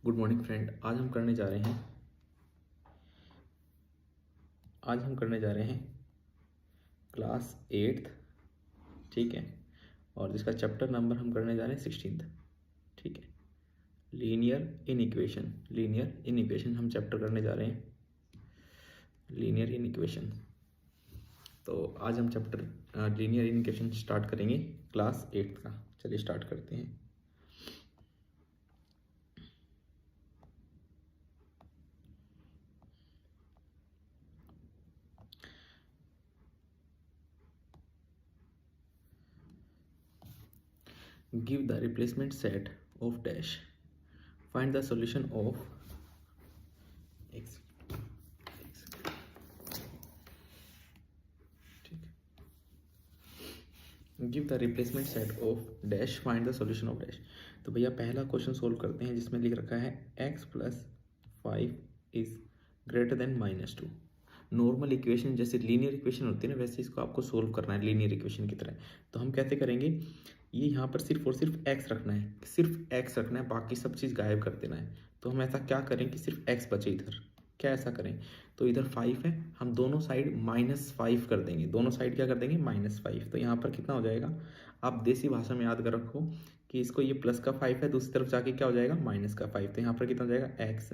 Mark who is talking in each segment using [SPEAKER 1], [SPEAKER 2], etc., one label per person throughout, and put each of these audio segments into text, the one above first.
[SPEAKER 1] Good morning friend. आज हम करने जा रहे हैं क्लास 8th, ठीक है। और जिसका चैप्टर नंबर हम करने जा रहे हैं 16th, ठीक है। लीनियर इन इक्वेशन हम चैप्टर करने जा रहे हैं, लीनियर इन इक्वेशन। तो आज हम chapter linear in equation start करेंगे क्लास 8th का। चलिए स्टार्ट करते हैं। Give the replacement set of dash. Find the solution of x. Give the replacement set of dash. Find the solution of dash. तो भैया पहला क्वेश्चन सोल्व करते हैं जिसमें लिख रखा है x + 5 is greater then -2। Normal equation जैसे लीनियर इक्वेशन होती है ना, वैसे इसको आपको सोल्व करना है लीनियर इक्वेशन की तरह। तो हम कैसे करेंगे, ये यहाँ पर सिर्फ और सिर्फ x रखना है, सिर्फ x रखना है, बाकी सब चीज़ गायब कर देना है। तो हम ऐसा क्या करें कि सिर्फ x बचे इधर। क्या ऐसा करें, तो इधर 5 है, हम दोनों साइड -5 कर देंगे। दोनों साइड क्या कर देंगे, -5। तो यहाँ पर कितना हो जाएगा, आप देसी भाषा में याद कर रखो कि इसको ये प्लस का 5 है, दूसरी तरफ जाके क्या हो जाएगा, माइनस का 5। तो यहाँ पर कितना हो जाएगा, x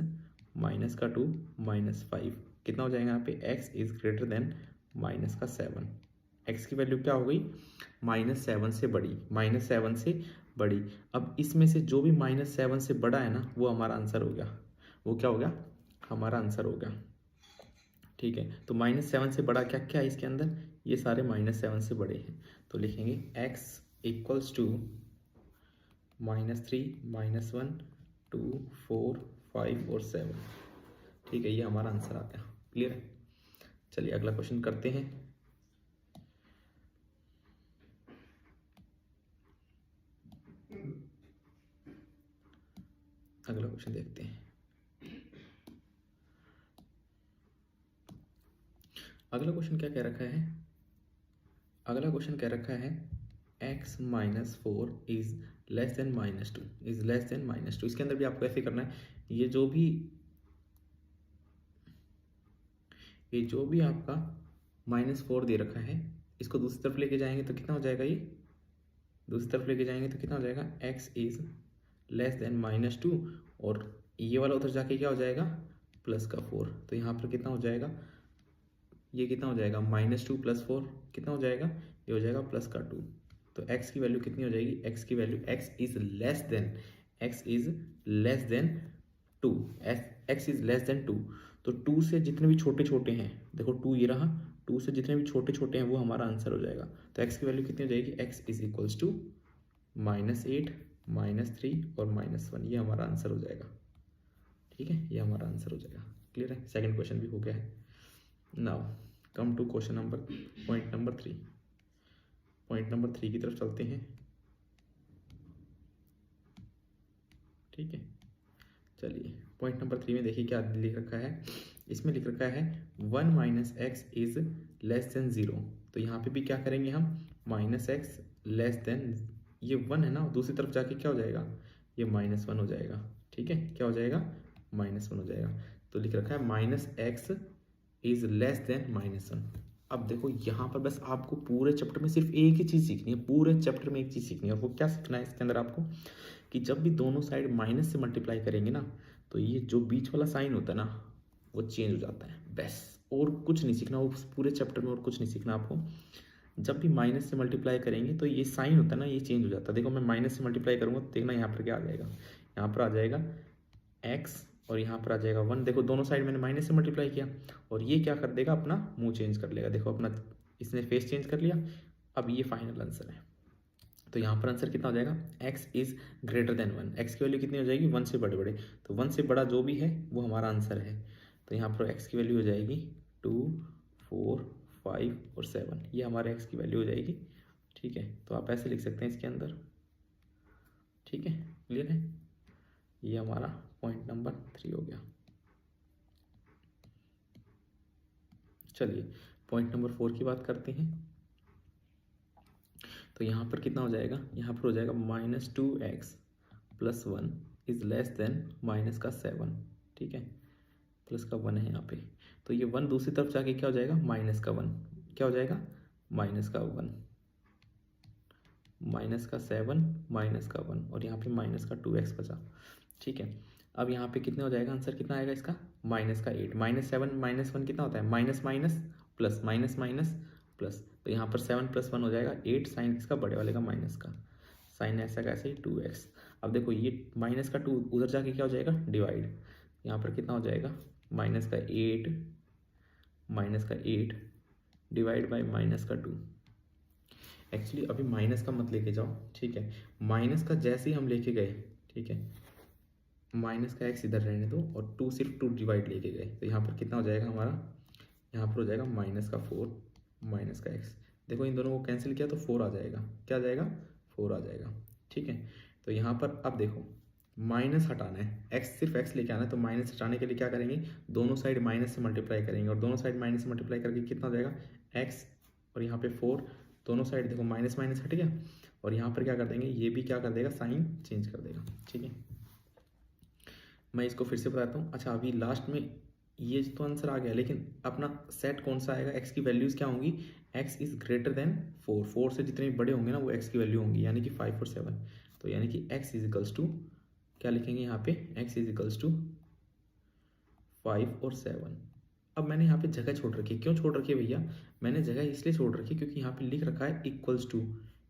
[SPEAKER 1] -2 -5 कितना हो जाएगा यहाँ पे, x is greater then -7। x की वैल्यू क्या हो गई, -7 से बड़ी, -7 से बड़ी। अब इसमें से जो भी -7 से बड़ा है ना, वो हमारा आंसर हो गया। वो क्या हो गया, हमारा आंसर हो गया, ठीक है। तो -7 से बड़ा क्या क्या है इसके अंदर, ये सारे -7 से बड़े हैं। तो लिखेंगे x = -3 -1 2 4 5 और 7, ठीक है। ये हमारा आंसर आ गया। क्लियर है। चलिए अगला क्वेश्चन करते हैं। अगला क्वेश्चन देखते हैं। अगला क्वेश्चन क्या कह रखा है, अगला क्वेश्चन कह रखा है x - 4 इज लेस देन -2 इसके अंदर भी आपको ऐसे करना है, ये जो भी आपका -4 दे रखा है, इसको दूसरी तरफ लेके जाएंगे तो कितना हो जाएगा, ये दूसरी तरफ लेके जाएंगे तो कितना हो जाएगा, x इज लेस देन -2 और ये वाला उधर जाके क्या हो जाएगा, +4। तो यहाँ पर कितना हो जाएगा, ये कितना हो जाएगा, -2 + 4 कितना हो जाएगा, ये हो जाएगा +2। तो x की वैल्यू कितनी हो जाएगी, x की value x is less then 2, x is less then 2। तो 2 से जितने भी छोटे छोटे हैं, देखो 2 ये रहा, 2 से जितने भी छोटे छोटे हैं वो हमारा आंसर हो जाएगा। तो x की वैल्यू कितनी हो जाएगी, x इज इक्वल्स टू -8 -3 और -1, ये हमारा आंसर हो जाएगा, ठीक है। ये हमारा आंसर हो जाएगा। क्लियर है। सेकंड क्वेश्चन भी हो गया है। Now come to question number point number 3 की तरफ चलते हैं, ठीक है। चलिए पॉइंट नंबर 3 में देखिए क्या लिख रखा है, इसमें लिख रखा है 1 - x इज लेस देन 0। तो यहाँ पे भी क्या करेंगे हम, -x लेस देन, ये 1 है ना, दूसरी तरफ जाके क्या हो जाएगा, ये -1 हो जाएगा, ठीक है। क्या हो जाएगा, -1 हो जाएगा। तो लिख रखा है -x इज लेस देन -1। अब देखो यहाँ पर बस आपको पूरे चैप्टर में सिर्फ एक ही चीज़ सीखनी है, पूरे चैप्टर में एक चीज़ सीखनी है। और वो क्या सीखना है इसके अंदर आपको, कि जब भी दोनों साइड माइनस से मल्टीप्लाई करेंगे ना, तो ये जो बीच वाला साइन होता है ना, वो चेंज हो जाता है, बस। और कुछ नहीं सीखना, वो पूरे चैप्टर में और कुछ नहीं सीखना आपको। जब भी माइनस से मल्टीप्लाई करेंगे तो ये साइन होता है ना, ये चेंज हो जाता है। देखो मैं माइनस से मल्टीप्लाई करूँगा तो देखना यहाँ पर क्या आ जाएगा, यहाँ पर आ जाएगा x और यहाँ पर आ जाएगा 1। देखो दोनों साइड मैंने माइनस से मल्टीप्लाई किया, और ये क्या कर देगा, अपना मुंह चेंज कर लेगा। देखो अपना इसने फेस चेंज कर लिया। अब ये फाइनल आंसर है। तो यहाँ पर आंसर कितना हो जाएगा, x is greater then 1। x की वैल्यू कितनी हो जाएगी, 1 से बड़े बड़े। तो 1 से बड़ा जो भी है वो हमारा आंसर है। तो यहाँ पर x की वैल्यू हो जाएगी 2 4 5 और 7, ये हमारे x की वैल्यू हो जाएगी, ठीक है। तो आप ऐसे लिख सकते हैं इसके अंदर, ठीक है। क्लियर है। ये हमारा पॉइंट नंबर 3 हो गया। चलिए पॉइंट नंबर 4 की बात करते हैं। तो यहाँ पर कितना हो जाएगा, यहाँ पर हो जाएगा -2x + 1 is less then minus का 7, ठीक है, प्लस का 1 है यहाँ पे, तो ये 1 दूसरी तरफ जाके क्या हो जाएगा, माइनस का 1, क्या हो जाएगा, माइनस का 1, माइनस का 7, माइनस का 1, और यहाँ पे माइनस का 2x बचा, ठीक है। अब यहाँ पे कितने हो जाएगा, आंसर कितना आएगा इसका, माइनस का 8, -7 -1 कितना होता है, minus minus plus, minus minus plus, तो यहाँ पर 7 + 1 हो जाएगा 8, साइन इसका बड़े वाले का माइनस का, साइन ऐसा कैसे ही 2x। अब देखो ये माइनस का 2 उधर जाके क्या हो जाएगा, डिवाइड, यहाँ पर कितना हो जाएगा, माइनस का 8 डिवाइड बाई माइनस का 2। एक्चुअली अभी माइनस का मत लेके जाओ, ठीक है, माइनस का जैसे ही हम लेके गए, ठीक है, माइनस का x इधर रहने दो और 2 सिर्फ 2 डिवाइड लेके गए, तो यहाँ पर कितना हो जाएगा हमारा, यहाँ पर हो जाएगा माइनस का 4 माइनस का x, देखो इन दोनों को कैंसिल किया तो 4 आ जाएगा, क्या आ जाएगा, 4 आ जाएगा, ठीक है। तो यहाँ पर अब देखो माइनस हटाना है, x सिर्फ x लेके आना है, तो माइनस हटाने के लिए क्या करेंगे, दोनों साइड माइनस से मल्टीप्लाई करेंगे, और दोनों साइड माइनस से मल्टीप्लाई करके कितना हो जाएगा, x और यहाँ पे 4, दोनों साइड देखो माइनस माइनस हट गया, और यहाँ पर क्या कर देंगे, ये भी क्या कर देगा, साइन चेंज कर देगा, ठीक है। मैं इसको फिर से बताता हूँ। अच्छा अभी लास्ट में ये तो आंसर आ गया, लेकिन अपना सेट कौन सा आएगा, x की वैल्यूज़ क्या होंगी, x इज़ ग्रेटर देन 4, 4 से जितने भी बड़े होंगे ना वो x की वैल्यू होंगी, यानी कि 5 और 7, तो यानी कि x इज इक्वल्स टू क्या लिखेंगे यहाँ पे, x इज इक्वल्स टू 5 और 7। अब मैंने यहाँ पे जगह छोड़ रखी है, क्यों छोड़ रखी है भैया, मैंने जगह इसलिए छोड़ रखी है क्योंकि यहाँ पे लिख रखा है इक्वल्स टू,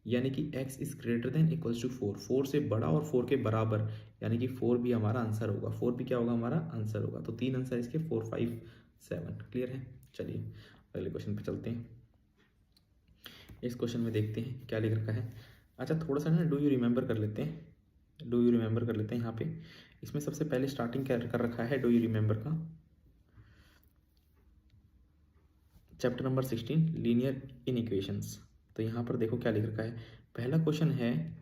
[SPEAKER 1] यानी कि x is greater than equals to 4, 4 से बड़ा और 4 के बराबर, यानी कि 4 भी हमारा आंसर होगा, 4 भी क्या होगा, हमारा आंसर होगा। तो 3 आंसर इसके 4, 5, 7, क्लियर है। चलिए अगले क्वेश्चन पे चलते हैं। इस क्वेश्चन में देखते हैं क्या लिख रखा है। अच्छा थोड़ा सा ना डू यू रिमेंबर कर लेते हैं, डू यू रिमेंबर कर लेते हैं। यहाँ पे इसमें सबसे पहले स्टार्टिंग क्या कर रखा है, डू यू रिमेंबर का, चैप्टर नंबर 16 लीनियर इनइक्वेशंस। तो यहाँ पर देखो क्या लिख रखा है, पहला क्वेश्चन है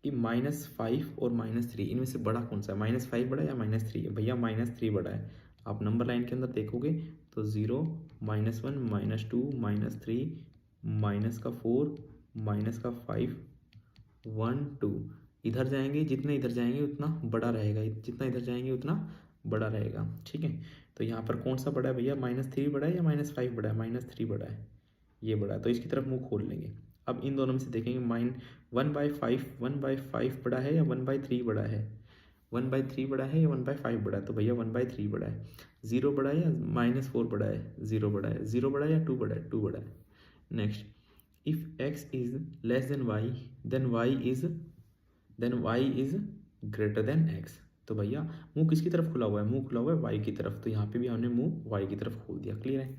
[SPEAKER 1] कि -5 और -3 इनमें से बड़ा कौन सा है, -5 बड़ा या -3 है, भैया -3 बड़ा है। आप नंबर लाइन के अंदर देखोगे तो 0, -1, -2, -3, -4, -5, 1, 2 इधर जाएंगे, जितने इधर जाएंगे उतना बड़ा रहेगा, जितना इधर जाएंगे उतना बड़ा रहेगा, ठीक है। तो यहाँ पर कौन सा बड़ा है भैया, -3 बड़ा है या -5 बड़ा है, -3 बड़ा है, ये बड़ा है, तो इसकी तरफ मुंह खोल लेंगे। अब इन दोनों में से देखेंगे 1/5 बड़ा है या 1/3 बड़ा है, 1/3 बड़ा है या 1/5 बड़ा है, तो भैया 1/3 बड़ा है। 0 बड़ा है या -4 बड़ा है, 0 बड़ा है, 0 बड़ा है या 2 बड़ा है, 2 बड़ा है। Next, if x is less than y then y is greater than x, तो भैया मुंह किसकी तरफ खुला हुआ है, मुंह खुला हुआ है y की तरफ, तो यहाँ पे भी हमने मुंह y की तरफ खोल दिया, क्लियर है।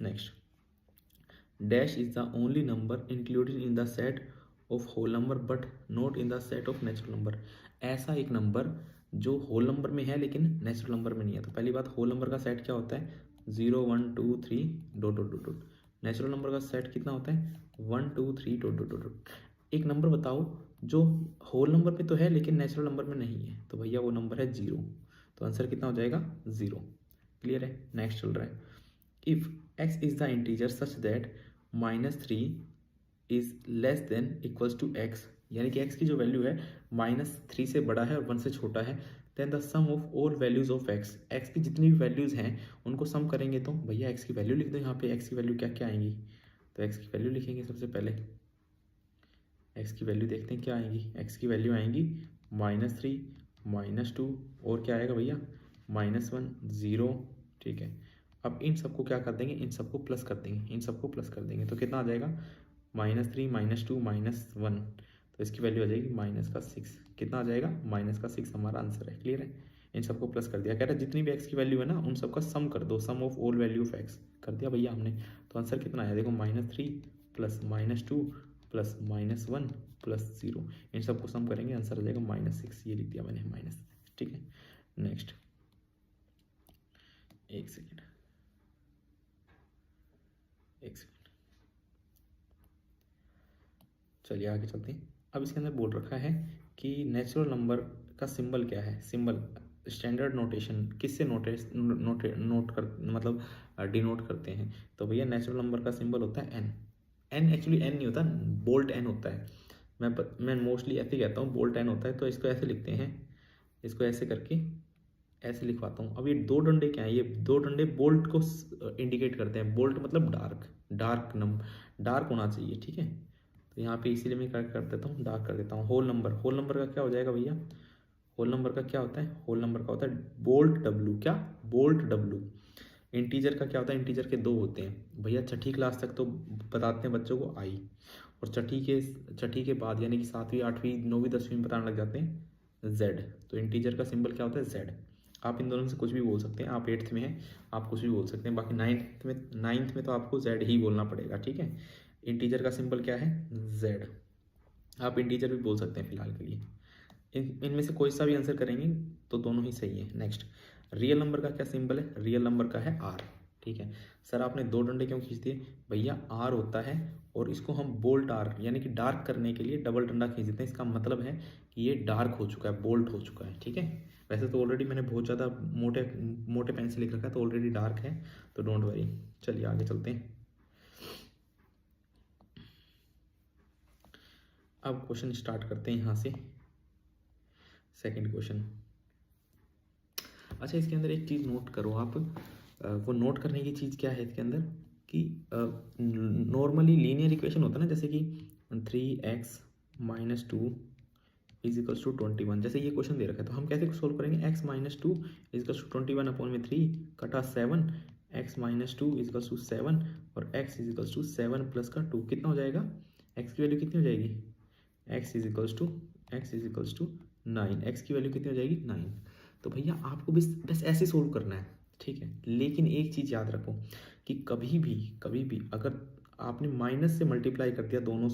[SPEAKER 1] Next, dash is the only number included in the set of whole number but not in the set of natural number, ऐसा एक नंबर जो होल नंबर में है लेकिन नेचुरल नंबर में नहीं है। तो पहली बात, होल नंबर का सेट क्या होता है, 0, 1, 2, 3 dot dot dot dot. Natural number का सेट कितना होता है, 1, 2, 3 डॉट डॉट डॉट। एक नंबर बताओ जो होल नंबर में तो है लेकिन नेचुरल नंबर में नहीं है, तो भैया वो नंबर है 0, तो आंसर कितना हो जाएगा, 0, क्लियर है। नेक्स्ट चल रहा है, if x is the integer such that -3 is less than equals to x, यानी कि x की जो वैल्यू है -3 से बड़ा है और 1 से छोटा है, then the sum of all values of x की जितनी भी वैल्यूज हैं उनको सम करेंगे, तो भैया x की वैल्यू लिख दो। यहाँ पे x की वैल्यू क्या क्या आएंगी, तो x की वैल्यू लिखेंगे सबसे पहले, x की वैल्यू देखते हैं क्या आएंगी, x की वैल्यू आएंगी -3, -2 और क्या आएगा भैया, -1, 0, ठीक है। अब इन सबको क्या कर देंगे, इन सबको प्लस कर देंगे, इन सबको प्लस कर देंगे, तो कितना आ जाएगा, -3, -2, -1, तो इसकी वैल्यू आ जाएगी -6, कितना आ जाएगा, -6 हमारा आंसर है, क्लियर है। इन सबको प्लस कर दिया, कह रहा है जितनी भी x की वैल्यू है ना उन सबका सम कर दो, sum of all value of x कर दिया भैया हमने, तो आंसर कितना आया देखो, -3 प्लस -2 प्लस -1 प्लस 0, इन सबको सम करेंगे आंसर आ जाएगा -6, ये लिख दिया मैंने -6, ठीक है। नेक्स्ट, एक सेकेंड, चलिए आगे चलते हैं। अब इसके अंदर बोल रखा है कि नेचुरल नंबर का सिंबल क्या है, सिंबल स्टैंडर्ड नोटेशन किससे नोट कर मतलब डिनोट करते हैं, तो भैया नेचुरल नंबर का सिंबल होता है n एक्चुअली n नहीं होता, बोल्ट n होता है, मैं मोस्टली ऐसे ही कहता हूँ, बोल्ट n होता है, तो इसको ऐसे लिखते हैं इसको ऐसे करके ऐसे लिखवाता हूँ। अब ये दो डंडे क्या है, ये दो डंडे बोल्ट को इंडिकेट करते हैं। बोल्ट मतलब डार्क होना चाहिए, ठीक है। तो यहाँ पे इसीलिए मैं क्या कर देता हूँ, डार्क कर देता हूँ। होल नंबर का क्या हो जाएगा भैया, होल नंबर का क्या होता है, होल नंबर का होता है बोल्ट डब्लू। क्या, बोल्ट डब्लू। इंटीजर का क्या होता है, इंटीजर के दो होते हैं भैया। छठी क्लास तक तो बताते हैं बच्चों को आई, और छठी के बाद यानी कि 7वीं 8वीं 9वीं 10वीं में बताने लग जाते हैं जेड। तो इंटीजर का सिंबल क्या होता है, जेड। आप इन दोनों में से कुछ भी बोल सकते हैं, आप 8th में हैं आप कुछ भी बोल सकते हैं, बाकी नाइन्थ में तो आपको जेड ही बोलना पड़ेगा, ठीक है। इंटीजर का सिंबल क्या है, जेड। आप इंटीजर भी बोल सकते हैं फिलहाल के लिए। इनमें से कोई सा भी आंसर करेंगे तो दोनों ही सही है। नेक्स्ट, रियल नंबर का क्या सिंबल है, रियल नंबर का है आर, ठीक है। सर आपने दो डंडे क्यों खींच दिए, भैया आर होता है और इसको हम बोल्ट आर यानी कि डार्क करने के लिए डबल डंडा खींच देते हैं। इसका मतलब है कि ये डार्क हो चुका है, बोल्ट हो चुका है, ठीक है। वैसे तो ऑलरेडी मैंने बहुत ज़्यादा मोटे मोटे पेन से लिख रखा है, तो ऑलरेडी डार्क है, तो डोंट वरी। चलिए आगे चलते हैं। अब क्वेश्चन स्टार्ट करते हैं यहाँ से। सेकंड क्वेश्चन, अच्छा इसके अंदर एक चीज़ नोट करो आप। वो नोट करने की चीज़ क्या है इसके अंदर कि नॉर्मली लीनियर इक्वेशन होता है ना, जैसे कि 3x - 2 = 21। जैसे ये क्वेश्चन दे रखा है तो हम कैसे सोल्व करेंगे, x - 2 = 21/3 कटा 7, x - 2 = 7 और x = 7 प्लस का 2 कितना हो जाएगा, x की वैल्यू कितनी हो जाएगी, x = 9। x की वैल्यू कितनी हो जाएगी, 9। तो भैया आपको बस ऐसे सोल्व करना है, ठीक है। लेकिन एक चीज़ याद रखो कि कभी भी अगर आपने माइनस से मल्टीप्लाई कर दिया दोनों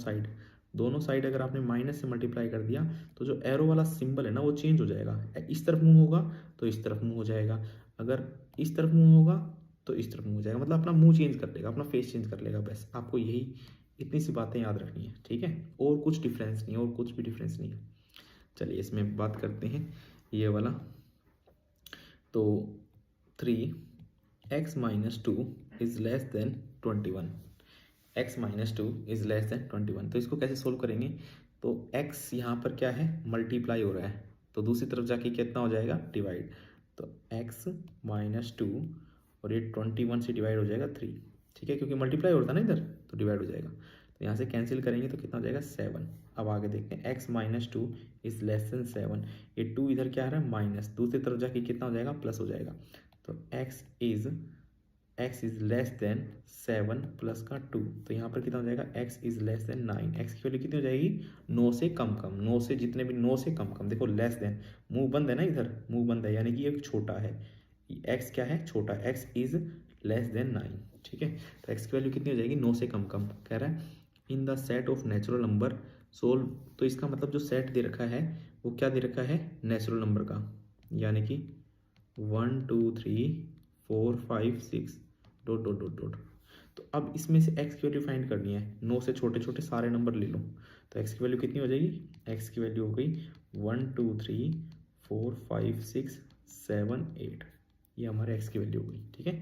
[SPEAKER 1] साइड अगर आपने माइनस से मल्टीप्लाई कर दिया तो जो एरो वाला सिंबल है ना वो चेंज हो जाएगा। इस तरफ मूव होगा तो इस तरफ मूव हो जाएगा, अगर इस तरफ मूव होगा तो इस तरफ मूव हो जाएगा, मतलब अपना मुंह चेंज कर लेगा, अपना फेस चेंज कर लेगा। बस आपको यही इतनी सी बातें याद रखनी है, ठीक है। और कुछ डिफरेंस नहीं, और कुछ भी डिफरेंस नहीं है। चलिए इसमें बात करते हैं ये वाला। तो 3x - 2 = 21, x - 2 = 21। तो इसको कैसे सोल्व करेंगे, तो x यहाँ पर क्या है, मल्टीप्लाई हो रहा है, तो दूसरी तरफ जाके कितना हो जाएगा, डिवाइड। तो x - 2 और ये 21 से डिवाइड हो जाएगा 3, ठीक है, क्योंकि मल्टीप्लाई होता है ना इधर, तो डिवाइड हो जाएगा। तो यहाँ से कैंसिल करेंगे तो कितना हो जाएगा, 7। अब आगे देखते हैं, x - 2 = 7। ये 2 इधर क्या आ रहा है, माइनस, दूसरी तरफ जाके कितना हो जाएगा, प्लस हो जाएगा। तो x इज < 7 प्लस का 2, तो यहाँ पर कितना हो जाएगा, x इज < 9। x की वैल्यू कितनी हो जाएगी, 9 से कम, 9 से जितने भी 9 से कम, देखो लेस देन, मुंह बंद है ना इधर, मुंह बंद है यानी कि ये छोटा है, x क्या है, छोटा, x इज < 9, ठीक है। तो x की वैल्यू कितनी हो जाएगी, 9 से कम कह रहा है इन the set of natural number solve. तो इसका मतलब जो सेट दे रखा है वो क्या दे रखा है, नेचुरल नंबर का, यानी कि 1 2 3 4 5 6 ... तो अब इसमें से x की वैल्यू फाइंड करनी है, 9 से छोटे छोटे सारे नंबर ले लो। तो x की वैल्यू कितनी हो जाएगी, x की वैल्यू हो गई 1 2 3 4 5 6 7 8, ये हमारे x की वैल्यू हो गई, ठीक है।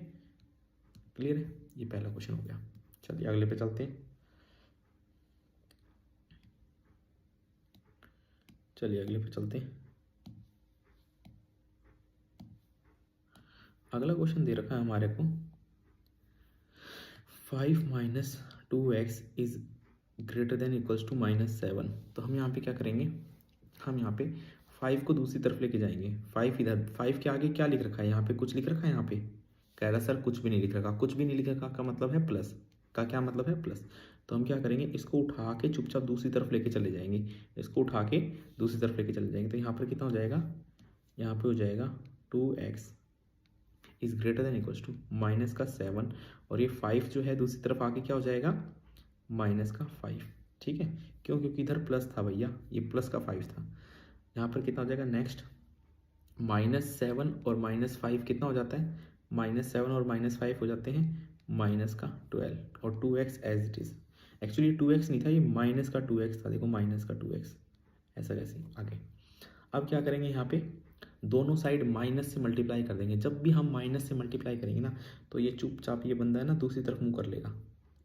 [SPEAKER 1] क्लियर है, ये पहला क्वेश्चन हो गया। चलिए अगले पे चलते हैं। अगला क्वेश्चन दे रखा है हमारे को 5 - 2x > -7। तो हम यहाँ पे क्या करेंगे, हम यहाँ पे 5 को दूसरी तरफ लेके जाएंगे। 5 इधर, 5 के आगे क्या लिख रखा है, यहाँ पे कुछ लिख रखा है, यहाँ पे कह रहा सर कुछ भी नहीं लिख रखा। कुछ भी नहीं लिख रखा का मतलब है प्लस, का क्या मतलब है, प्लस। तो हम क्या करेंगे, इसको उठा के चुपचाप दूसरी तरफ लेके चले जाएंगे, इसको उठा के दूसरी तरफ लेके चले जाएंगे। तो यहाँ पर कितना हो जाएगा, यहाँ पे हो जाएगा 2x > माइनस का 7, और ये 5 जो है दूसरी तरफ आके क्या हो जाएगा, माइनस का 5, ठीक है। क्यों, क्योंकि इधर प्लस था भैया, ये प्लस का 5 था। यहाँ पर कितना हो जाएगा, नेक्स्ट -7 और -5 कितना हो जाता है, -7 और -5 हो जाते हैं माइनस का 12, और 2x as it is. Actually 2x नहीं था, ये माइनस का 2x था, देखो माइनस का 2x, ऐसा कैसे आगे। अब क्या करेंगे, यहाँ पे दोनों साइड माइनस से मल्टीप्लाई कर देंगे। जब भी हम माइनस से मल्टीप्लाई करेंगे ना तो ये चुपचाप ये बंदा है ना दूसरी तरफ मुंह कर लेगा,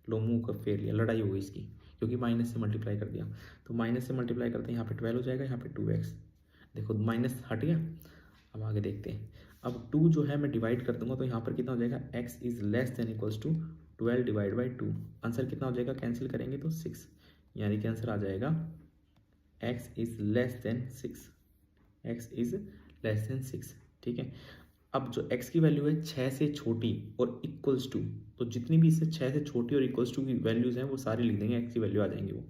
[SPEAKER 1] लो मुंह कर फेर लिया, लड़ाई हो गई इसकी, क्योंकि माइनस से मल्टीप्लाई कर दिया। तो माइनस से मल्टीप्लाई करते हैं, यहाँ पे 12 हो जाएगा, यहाँ पे 2x, देखो माइनस हट गया। अब आगे देखते हैं। अब 2 जो है मैं डिवाइड कर दूंगा तो यहाँ पर कितना हो जाएगा, x is less than equals to 12 divide by 2। Answer कितना हो जाएगा, कैंसिल करेंगे तो 6, यानी कि आंसर आ जाएगा x is less then 6, x is less then 6। ठीक है। अब जो x की वैल्यू है 6 से छोटी और इक्वल्स टू, तो जितनी भी इससे 6 से छोटी और इक्वल्स टू की वैल्यूज़ हैं वो सारी लिख देंगे, x की वैल्यू आ जाएंगी वो।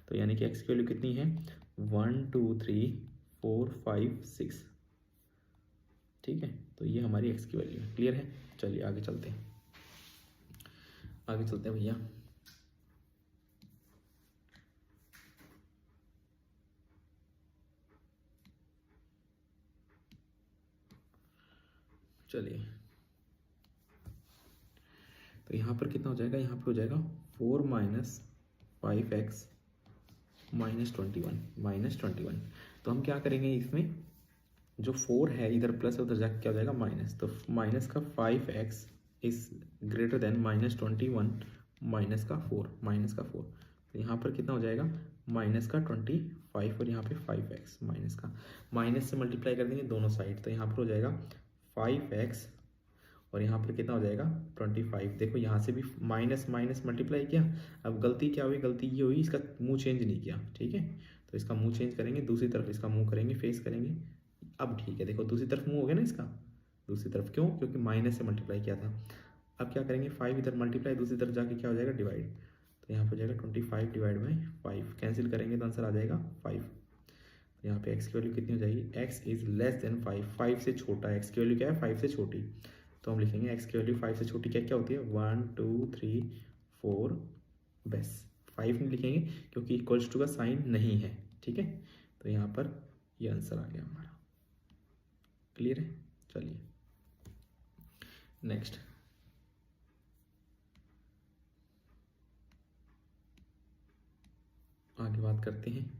[SPEAKER 1] तो यानी कि x की वैल्यू कितनी है, 1 2 3 4 5 6। ठीक है, तो ये हमारी x की वैल्यू है। क्लियर है। चलिए आगे चलते हैं, आगे चलते हैं भैया। चलिए, तो यहाँ पर कितना हो जाएगा, यहाँ पे हो जाएगा 4 माइनस 5x माइनस 21। तो हम क्या करेंगे, इसमें जो 4 है इधर प्लस है, उधर जाके क्या हो जाएगा माइनस। तो माइनस का 5x is greater then minus 21 minus का 4। तो यहाँ पर कितना हो जाएगा, माइनस का 25 और यहाँ पे 5x माइनस का, माइनस से मल्टीप्लाई कर देंगे दोनों साइड। तो यहाँ पर हो जाएगा 5x और यहाँ पर कितना हो जाएगा 25। देखो यहाँ से भी माइनस माइनस मल्टीप्लाई किया। अब गलती क्या हुई, गलती ये हुई इसका मुंह चेंज नहीं किया। ठीक है, तो इसका मुंह चेंज करेंगे, दूसरी तरफ इसका मुंह करेंगे, फेस करेंगे। अब ठीक है, देखो दूसरी तरफ मुंह हो गया ना इसका, दूसरी तरफ क्यों, क्योंकि माइनस से मल्टीप्लाई किया था। अब क्या करेंगे, 5 इधर मल्टीप्लाई, दूसरी तरफ जाके क्या हो जाएगा डिवाइड। तो यहाँ पर हो जाएगा 25 डिवाइड बाई 5, कैंसिल करेंगे तो आंसर आ जाएगा 5। तो यहाँ पे x की वैल्यू कितनी हो जाएगी, x इज लेस देन 5, 5 से छोटा। x की वैल्यू क्या है, 5 से छोटी। तो हम लिखेंगे x की वैल्यू 5 से छोटी क्या क्या होती है, 1 2 3 4, बस 5 नहीं लिखेंगे क्योंकि इक्वल्स टू का साइन नहीं है। ठीक है, तो यहाँ पर ये आंसर आ गया हमारा। क्लियर है। चलिए नेक्स्ट, आगे बात करते हैं।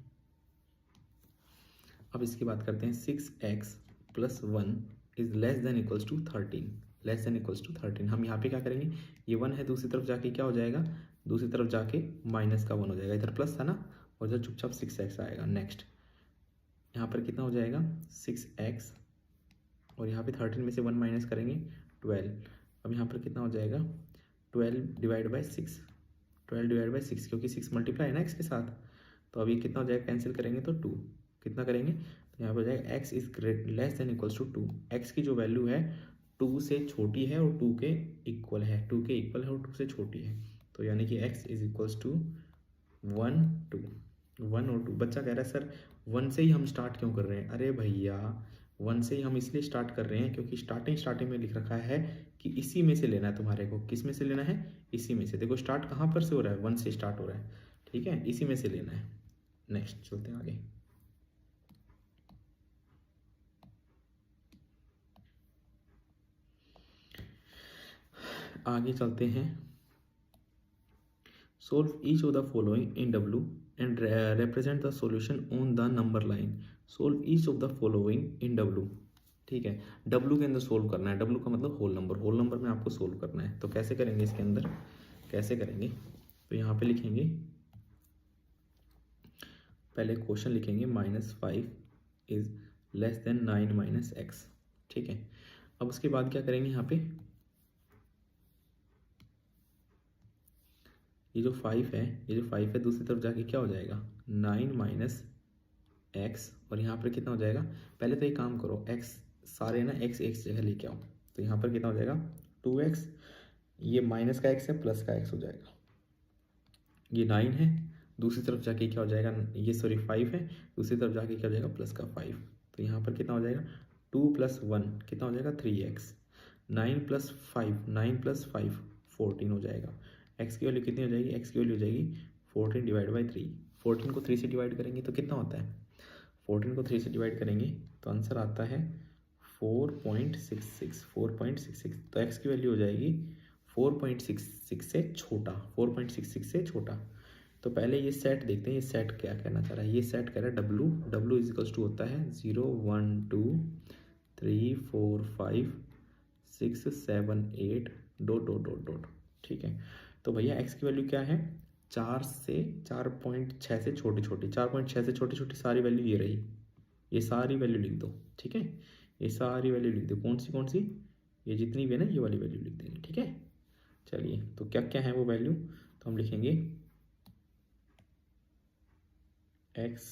[SPEAKER 1] अब इसकी बात करते हैं, 6x plus 1 is less than equals to 13, less than equals to 13। हम यहाँ पे क्या करेंगे, ये 1 है, दूसरी तरफ जाके क्या हो जाएगा, दूसरी तरफ जाके माइनस का 1 हो जाएगा, इधर प्लस था ना, और इधर चुपचाप 6x आएगा। नेक्स्ट यहाँ पर कितना हो जाएगा 6x और यहाँ पे 13 में से 1 माइनस करेंगे 12। अब यहाँ पर कितना हो जाएगा 12 डिवाइड बाई 6, 12 डिवाइड बाई 6 क्योंकि 6 मल्टीप्लाई है ना x के साथ। तो अभी कितना हो जाएगा, कैंसिल करेंगे तो 2, कितना करेंगे, तो यहाँ पर हो जाएगा x is great less than equals to 2। x की जो वैल्यू है 2 से छोटी है और 2 के इक्वल है, 2 के इक्वल है और 2 से छोटी है। तो यानी कि x इज इक्वल्स टू 1 2, 1 और 2। बच्चा कह रहा है सर 1 से ही हम स्टार्ट क्यों कर रहे हैं। अरे भैया 1 से ही हम इसलिए स्टार्ट कर रहे हैं क्योंकि स्टार्टिंग में लिख रखा है कि इसी में से लेना है तुम्हारे को। किस में से लेना है, इसी में से। देखो स्टार्ट कहाँ पर से हो रहा है, 1 से स्टार्ट हो रहा है। ठीक है, इसी में से लेना है। नेक्स्ट चलते हैं आगे। आगे चलते हैं। Solve each of the following in W and represent the solution on the number line. Solve each of the following in W। ठीक है, W के अंदर सोल्व करना है। W का मतलब होल नंबर में आपको सोल्व करना है। तो कैसे करेंगे, इसके अंदर कैसे करेंगे, तो यहाँ पे लिखेंगे, पहले क्वेश्चन लिखेंगे -5 is less then 9 minus x. ठीक है, अब उसके बाद क्या करेंगे, यहाँ पे ये जो 5 है, ये जो 5 है दूसरी तरफ जाके क्या हो जाएगा 9 माइनस एक्स, और यहाँ पर कितना हो जाएगा, पहले तो एक काम करो, x सारे ना x एक जगह लेके आओ। तो यहाँ पर कितना हो जाएगा 2x, ये माइनस का x है प्लस का x हो जाएगा, ये 9 है, दूसरी तरफ जाके क्या हो जाएगा, ये सॉरी 5 है, दूसरी तरफ जाके क्या हो जाएगा प्लस का 5। तो यहाँ पर कितना हो जाएगा 2 + 1 कितना हो जाएगा 3x, 9 + 5 9 + 5 14 हो जाएगा। x की वैल्यू कितनी हो जाएगी, x की वैल्यू हो जाएगी 14 डिवाइड बाई 3। 14 को 3 से डिवाइड करेंगे तो कितना होता है, 14 को 3 से डिवाइड करेंगे तो आंसर आता है 4.66, 4.66। तो x की वैल्यू हो जाएगी 4.66 से छोटा, 4.66 से छोटा। तो पहले ये सेट देखते हैं, ये सेट क्या कहना चाह रहा है। ये सेट कह रहा है W इज इक्वल्स टू होता है 0 1 2 3 4 5 6 7 8 डॉट डॉट डॉट डॉट। ठीक है, तो भैया x की वैल्यू क्या है 4 से 4.6 से छोटी छोटी, 4.6 से छोटी छोटी सारी वैल्यू ये रही। ये सारी वैल्यू लिख दो, ठीक है। ये सारी वैल्यू लिख दो, कौन सी, ये जितनी भी है ना ये वाली वैल्यू लिख देंगे, ठीक है। चलिए, तो क्या क्या है वो वैल्यू, तो हम लिखेंगे x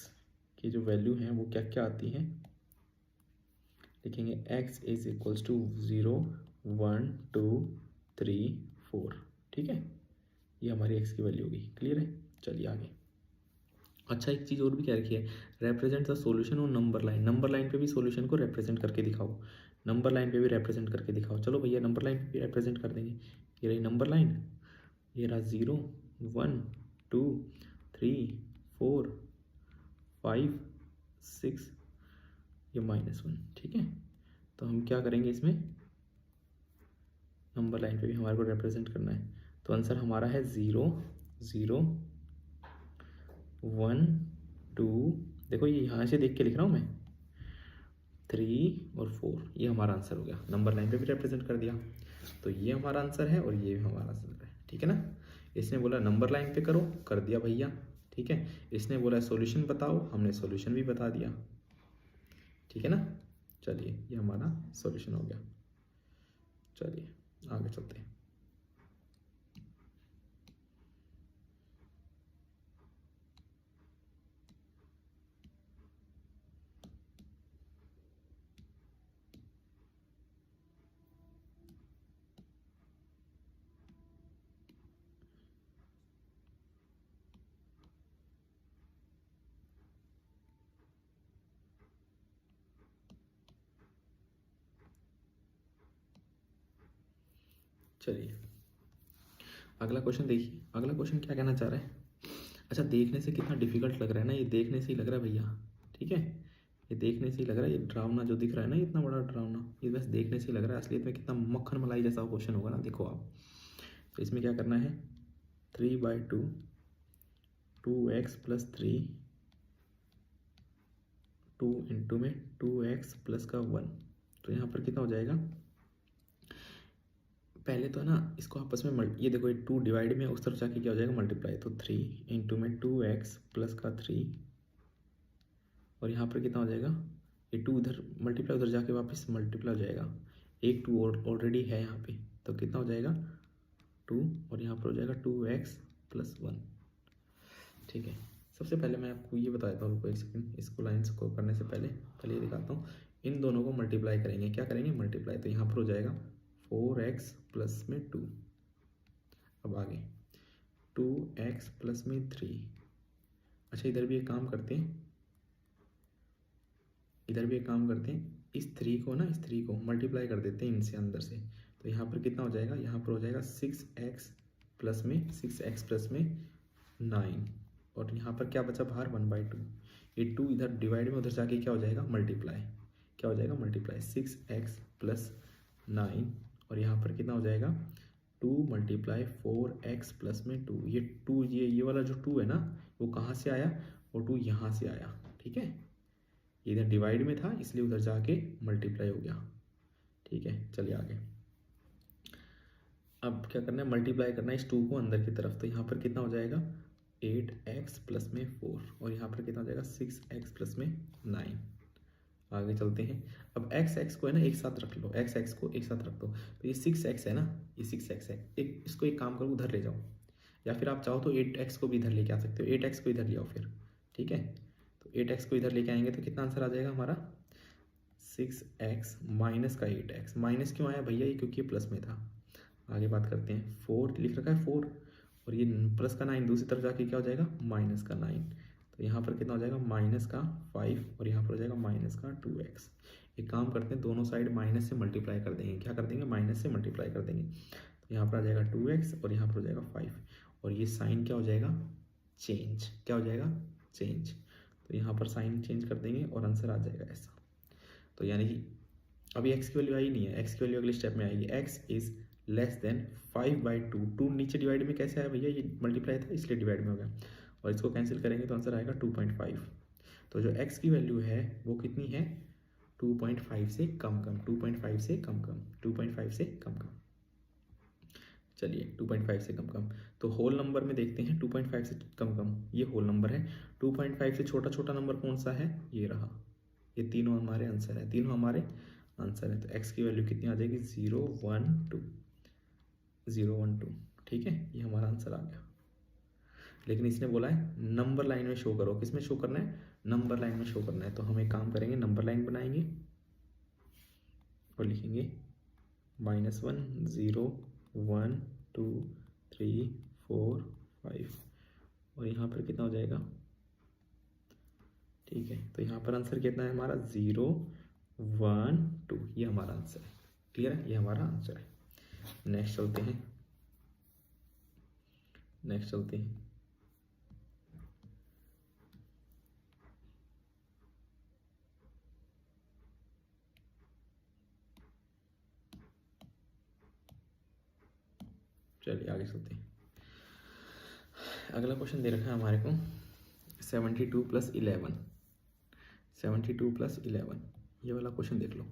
[SPEAKER 1] की जो वैल्यू है वो क्या क्या आती है, लिखेंगे x इज इक्वल्स टू 0 1 2 3 4, ठीक है। ये हमारी x की वैल्यू होगी, क्लियर है। चलिए आगे। अच्छा, एक चीज़ और भी क्या रखी है, रिप्रेजेंट द सॉल्यूशन और नंबर लाइन। नंबर लाइन पे भी सॉल्यूशन को रिप्रेजेंट करके दिखाओ, नंबर लाइन पे भी रिप्रेजेंट करके दिखाओ। चलो भैया, नंबर लाइन पे भी रिप्रेजेंट कर देंगे। ये रही नंबर लाइन, ये रहा 0 1 2 3 4 5 6, ये -1, ठीक है। तो हम क्या करेंगे, इसमें नंबर लाइन पे भी हमारे को रिप्रेजेंट करना है। तो आंसर हमारा है 0 0 1 2, देखो ये यहाँ से देख के लिख रहा हूँ मैं, 3 और 4, ये हमारा आंसर हो गया। नंबर लाइन पे भी रिप्रेजेंट कर दिया, तो ये हमारा आंसर है और ये भी हमारा आंसर है, ठीक है ना। इसने बोला नंबर लाइन पे करो, कर दिया भैया, ठीक है। इसने बोला सॉल्यूशन बताओ, हमने सॉल्यूशन भी बता दिया, ठीक है ना। चलिए, ये हमारा सॉल्यूशन हो गया। चलिए आगे चलते हैं। चलिए अगला क्वेश्चन देखिए, अगला क्वेश्चन क्या कहना चाह रहा है। अच्छा, देखने से कितना डिफिकल्ट लग रहा है ना, ये देखने से ही लग रहा है भैया, ठीक है। ये देखने से ही लग रहा है, ये ड्रावना जो दिख रहा है ना, इतना बड़ा ड्रावना, ये बस देखने से ही लग रहा है, असलियत में कितना मक्खन मलाई जैसा क्वेश्चन होगा ना, देखो आप। तो इसमें क्या करना है, 3/2 2x + 3 2 इंटू में 2x + का 1, तो यहाँ पर कितना हो जाएगा। पहले तो है ना इसको आपस में ये देखो, ये 2 डिवाइड में उस तरफ जाके क्या हो जाएगा, मल्टीप्लाई। तो 3 इंटू में 2x + का 3, और यहाँ पर कितना हो जाएगा, ये 2 उधर मल्टीप्लाई, उधर जाके वापस मल्टीप्लाई हो जाएगा। एक 2 ऑलरेडी है यहाँ पे, तो कितना हो जाएगा 2, और यहाँ पर हो जाएगा 2x + 1, ठीक है। सबसे पहले मैं आपको ये बता देता हूँ, रुको एक सेकंड, इसको लाइन्स को करने से पहले ये दिखाता हूँ। इन दोनों को मल्टीप्लाई करेंगे, क्या करेंगे, मल्टीप्लाई। तो यहाँ पर हो जाएगा 4x + में 2, अब आगे 2x + में 3। अच्छा, इधर भी एक काम करते हैं, इस 3 को ना, इस 3 को मल्टीप्लाई कर देते हैं इनसे, अंदर से। तो यहाँ पर कितना हो जाएगा, यहाँ पर हो जाएगा 6x + में 9, और यहाँ पर क्या बचा बाहर, 1/2। ये 2 इधर डिवाइड में उधर जाके क्या हो जाएगा, मल्टीप्लाई, क्या हो जाएगा, मल्टीप्लाई 6x + 9, और यहाँ पर कितना हो जाएगा 2 × 4x + में 2। ये 2, ये वाला जो 2 है ना, वो कहाँ से आया, वो 2 यहाँ से आया, ठीक है। इधर डिवाइड में था इसलिए उधर जाके मल्टीप्लाई हो गया, ठीक है। चलिए आगे, अब क्या करना है, मल्टीप्लाई करना है इस 2 को अंदर की तरफ। तो यहाँ पर कितना हो जाएगा 8x + में 4, और यहाँ पर कितना हो जाएगा 6x + में 9। आगे चलते हैं। अब x को है ना एक साथ रख लो, x को एक साथ रख दो। तो ये 6x है ना, ये 6x है, इसको एक काम करो, उधर ले जाओ, या फिर आप चाहो तो 8x को भी इधर लेके आ सकते हो, 8x को इधर ले आओ फिर, ठीक है। तो 8x को इधर लेके आएंगे तो कितना आंसर आ जाएगा हमारा, 6x माइनस का 8x। माइनस क्यों आया भैया, ये क्योंकि ये प्लस में था। आगे बात करते हैं, 4 लिख रखा है 4, और ये प्लस का 9 दूसरी तरफ जाके क्या हो जाएगा, माइनस का 9। तो यहाँ पर कितना हो जाएगा, माइनस का 5, और यहाँ पर हो जाएगा माइनस का 2x। एक काम करते हैं, दोनों साइड माइनस से मल्टीप्लाई कर देंगे। क्या कर देंगे, माइनस से मल्टीप्लाई कर देंगे। तो यहाँ पर आ जाएगा 2x, और यहाँ पर हो जाएगा 5, और ये साइन क्या हो जाएगा, चेंज। क्या हो जाएगा, चेंज। तो यहाँ पर साइन चेंज कर देंगे और आंसर आ जाएगा ऐसा। तो यानी कि अभी x की वैल्यू आई नहीं है, x की वैल्यू अगले स्टेप में आएगी। x is less then 5/2। 2 नीचे डिवाइड में कैसे आया भैया, ये मल्टीप्लाई था इसलिए डिवाइड में हो गया, और इसको कैंसिल करेंगे तो आंसर आएगा 2.5। तो जो x की वैल्यू है वो कितनी है, 2.5 से कम, 2.5 से कम, 2.5 से कम। चलिए 2.5 से कम। तो होल नंबर में देखते हैं, 2.5 से कम, ये होल नंबर है। 2.5 से छोटा नंबर कौन सा है, ये रहा, ये तीनों हमारे आंसर है, तीनों हमारे आंसर है। तो x की वैल्यू कितनी आ जाएगी 0 1 2, 0 1 2, ठीक है, ये हमारा आंसर आ गया। लेकिन इसने बोला है नंबर लाइन में शो करो, किस में शो करना है, नंबर लाइन में शो करना है। तो हम एक काम करेंगे, नंबर लाइन बनाएंगे और लिखेंगे -1 0 1 2 3 4 5, और यहाँ पर कितना हो जाएगा, ठीक है। तो यहाँ पर आंसर कितना है हमारा 0 1 2, ये हमारा आंसर है। क्लियर है, ये हमारा आंसर है। नेक्स्ट चलते हैं, नेक्स्ट चलते हैं। चलिए आगे चलते हैं। अगला क्वेश्चन दे रखा है हमारे को 72 + 11, 72 + 11, ये वाला क्वेश्चन देख लो।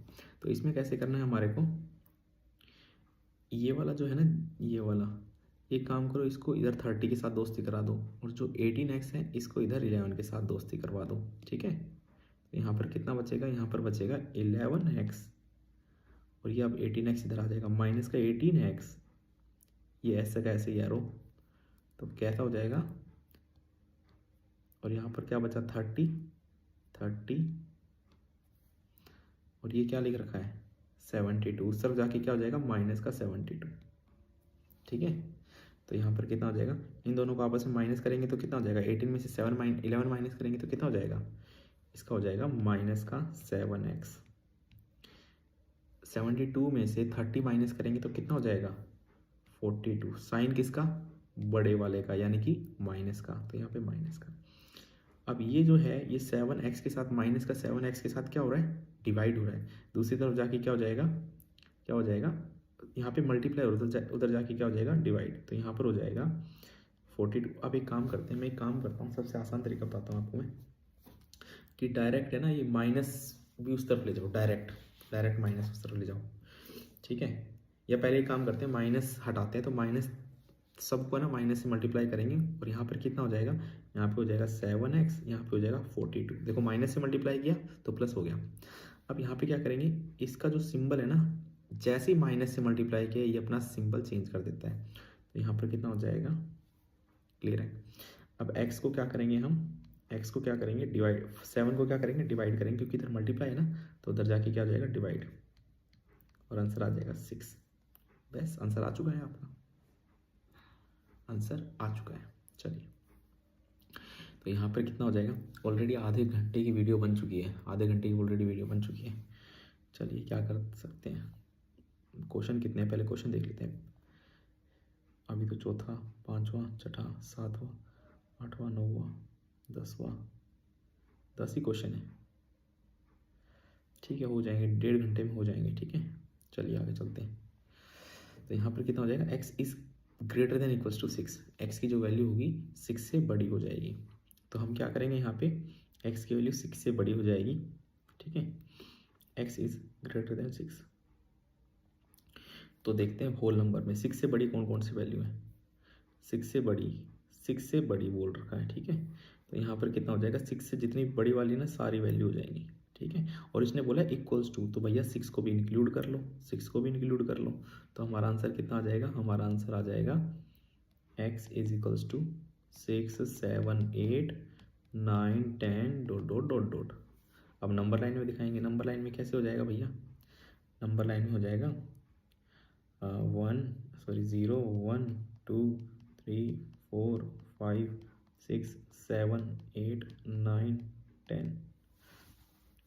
[SPEAKER 1] तो इसमें कैसे करना है हमारे को, ये वाला जो है ना, ये वाला, एक काम करो, इसको इधर 30 के साथ दोस्ती करा दो, और जो 18x है इसको इधर 11 के साथ दोस्ती करवा दो, ठीक है। तो यहाँ पर कितना बचेगा, यहाँ पर बचेगा 11x, और ये अब 18x इधर आ जाएगा, माइनस का 18x, ये ऐसे का ऐसे ही एरो, तो कैसा हो जाएगा, और यहाँ पर क्या बचा 30, और ये क्या लिख रखा है 72, उस तरफ जाके क्या हो जाएगा माइनस का 72, ठीक है। तो यहाँ पर कितना हो जाएगा, इन दोनों को आपस में माइनस करेंगे तो कितना हो जाएगा, 18 में से 11 माइनस करेंगे तो कितना हो जाएगा, इसका हो जाएगा माइनस का 7x। 72 में से 30 माइनस करेंगे तो कितना हो जाएगा 42, साइन किसका, बड़े वाले का, यानी कि माइनस का, तो यहाँ पे माइनस का। अब ये जो है ये 7x के साथ, माइनस का 7x के साथ क्या हो रहा है, डिवाइड हो रहा है। दूसरी तरफ जाके क्या हो जाएगा, क्या हो जाएगा, यहाँ पे मल्टीप्लाई, उधर जाके क्या हो जाएगा डिवाइड, तो यहाँ पर हो जाएगा 42। अब एक काम करते हैं, मैं एक काम करता हूँ, सबसे आसान तरीका बताता हूँ आपको मैं, कि डायरेक्ट है ना, ये माइनस भी उस तरफ ले जाओ, डायरेक्ट माइनस उस तरफ ले जाओ, ठीक है। या पहले एक काम करते हैं, माइनस हटाते हैं, तो माइनस सबको ना माइनस से मल्टीप्लाई करेंगे, और यहाँ पर कितना हो जाएगा, यहाँ पे हो जाएगा 7x, यहाँ पे हो जाएगा 42। देखो माइनस से मल्टीप्लाई किया तो प्लस हो गया। अब यहाँ पे क्या करेंगे, इसका जो सिंबल है ना, जैसे ही माइनस से मल्टीप्लाई किया ये अपना सिंबल चेंज कर देता है, तो यहाँ पर कितना हो जाएगा, क्लियर है। अब x को क्या करेंगे हम, x को क्या करेंगे डिवाइड, 7 को क्या करेंगे डिवाइड करेंगे, क्योंकि इधर मल्टीप्लाई है ना, तो उधर जाके क्या हो जाएगा डिवाइड, और आंसर आ जाएगा 6। बस आंसर आ चुका है, आपका आंसर आ चुका है। चलिए, तो यहाँ पर कितना हो जाएगा, ऑलरेडी आधे घंटे की वीडियो बन चुकी है, आधे घंटे की ऑलरेडी वीडियो बन चुकी है। चलिए क्या कर सकते हैं, क्वेश्चन कितने हैं पहले क्वेश्चन देख लेते हैं। अभी तो चौथा, पांचवा, छठा, सातवां, आठवां, नौवां, 10वां, 10 ही क्वेश्चन है, ठीक है, हो जाएंगे, 1.5 घंटे में हो जाएंगे, ठीक है। चलिए आगे चलते हैं। तो यहाँ पर कितना हो जाएगा, x is greater than equals to 6, x की जो वैल्यू होगी 6 से बड़ी हो जाएगी। तो हम क्या करेंगे, यहाँ पे x की वैल्यू 6 से बड़ी हो जाएगी, ठीक है, x इज ग्रेटर देन 6। तो देखते हैं होल नंबर में 6 से बड़ी कौन कौन सी वैल्यू है, 6 से बड़ी बोल रखा है, ठीक है। तो यहाँ पर कितना हो जाएगा, 6 से जितनी बड़ी वाली ना सारी वैल्यू हो जाएंगी, ठीक है। और इसने बोला इक्वल्स टू, तो भैया 6 को भी इंक्लूड कर लो, 6 को भी इंक्लूड कर लो। तो हमारा आंसर कितना आ जाएगा, हमारा आंसर आ जाएगा x is equals to 6 7 8 9 10 dot dot dot dot. अब नंबर लाइन में दिखाएंगे, नंबर लाइन में कैसे हो जाएगा भैया, नंबर लाइन में हो जाएगा 0 1 2 3 4 5 6 7 8 9 10,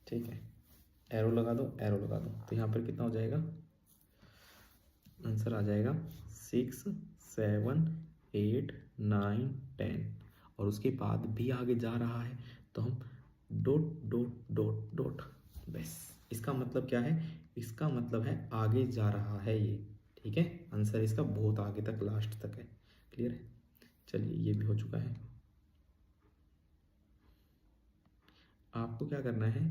[SPEAKER 1] ठीक है। एरो लगा दो, एरो लगा दो, तो यहाँ पर कितना हो जाएगा, आंसर आ जाएगा 6 7 8 9 10, और उसके बाद भी आगे जा रहा है तो हम डॉट डॉट डॉट डॉट, बस इसका मतलब क्या है, इसका मतलब है आगे जा रहा है ये, ठीक है। आंसर इसका बहुत आगे तक, लास्ट तक है, क्लियर है। चलिए ये भी हो चुका है। आपको क्या करना है,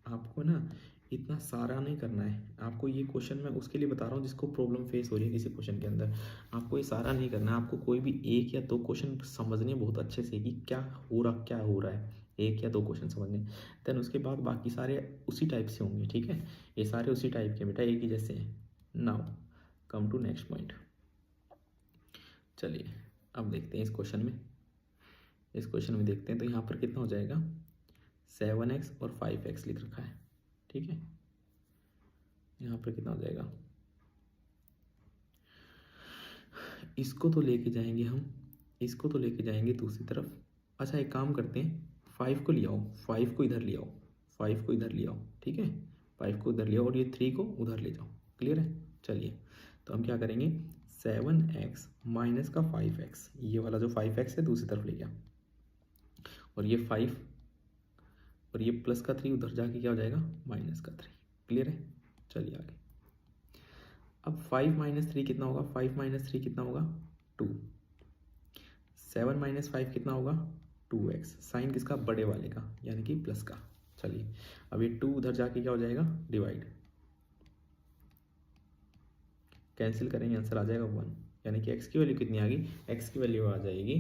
[SPEAKER 1] आपको ना इतना सारा नहीं करना है, आपको ये क्वेश्चन मैं उसके लिए बता रहा हूँ जिसको प्रॉब्लम फेस हो रही है किसी क्वेश्चन के अंदर। आपको ये सारा नहीं करना है, आपको कोई भी 1 या 2 क्वेश्चन समझने बहुत अच्छे से कि क्या हो रहा है, 1 या 2 क्वेश्चन समझने, देन उसके बाद बाकी सारे उसी टाइप से होंगे, ठीक है। ये सारे उसी टाइप के बेटा, एक ही जैसे हैं। Now come to next point. चलिए अब देखते हैं इस क्वेश्चन में। इस क्वेश्चन में देखते हैं तो यहाँ पर कितना हो जाएगा, 7x और 5x लिख रखा है, ठीक है। यहाँ पर कितना हो जाएगा, इसको तो लेके जाएंगे हम, इसको तो लेके जाएंगे दूसरी तरफ। अच्छा एक काम करते हैं, 5 को ले आओ, 5 को इधर ले आओ, 5 को इधर ले आओ, ठीक है। 5 को इधर ले आओ और ये 3 को उधर ले जाओ, क्लियर है। चलिए तो हम क्या करेंगे, 7x माइनस का 5x, ये वाला जो 5x है दूसरी तरफ ले गया, और ये 5 और ये प्लस का 3 उधर जाके क्या हो जाएगा, माइनस का 3, क्लियर है। चलिए आगे। अब 5 माइनस 3 कितना होगा, 5 माइनस 3 कितना होगा, 2। 7 माइनस 5 कितना होगा, 2x, साइन किसका, बड़े वाले का, यानी कि प्लस का। चलिए अब ये 2 उधर जाके क्या हो जाएगा, डिवाइड, कैंसिल करेंगे, आंसर आ जाएगा 1, यानी कि x की वैल्यू कितनी आ गई, x की वैल्यू आ जाएगी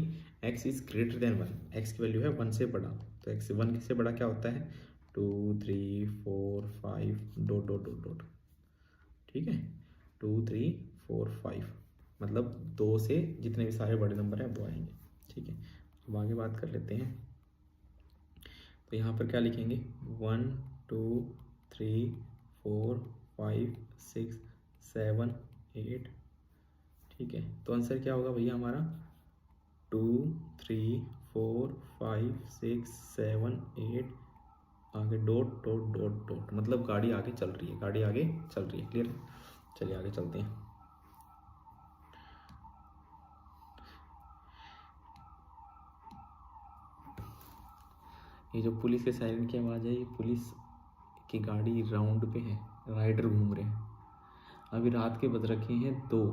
[SPEAKER 1] x is greater then 1, x की वैल्यू है 1 से बड़ा, तो x 1 से बड़ा क्या होता है, 2 3 4 5 डॉट डॉट डॉट डॉट, ठीक है। 2 3 4 5 मतलब 2 से जितने भी सारे बड़े नंबर हैं वो आएंगे, ठीक है। अब आगे बात कर लेते हैं। तो यहाँ पर क्या लिखेंगे, 1 2 3 4 5 6 7 8, ठीक है। तो आंसर क्या होगा भैया हमारा, 2 3 4 5 6 7 8, आगे डॉट डॉट डॉट डॉट, मतलब गाड़ी आगे चल रही है, गाड़ी आगे चल रही है, क्लियर है। चलिए आगे चलते हैं। ये जो पुलिस के सायरन की आवाज़ है, ये पुलिस की गाड़ी राउंड पे है, राइडर घूम रहे हैं। अभी रात के बज रखे हैं 2,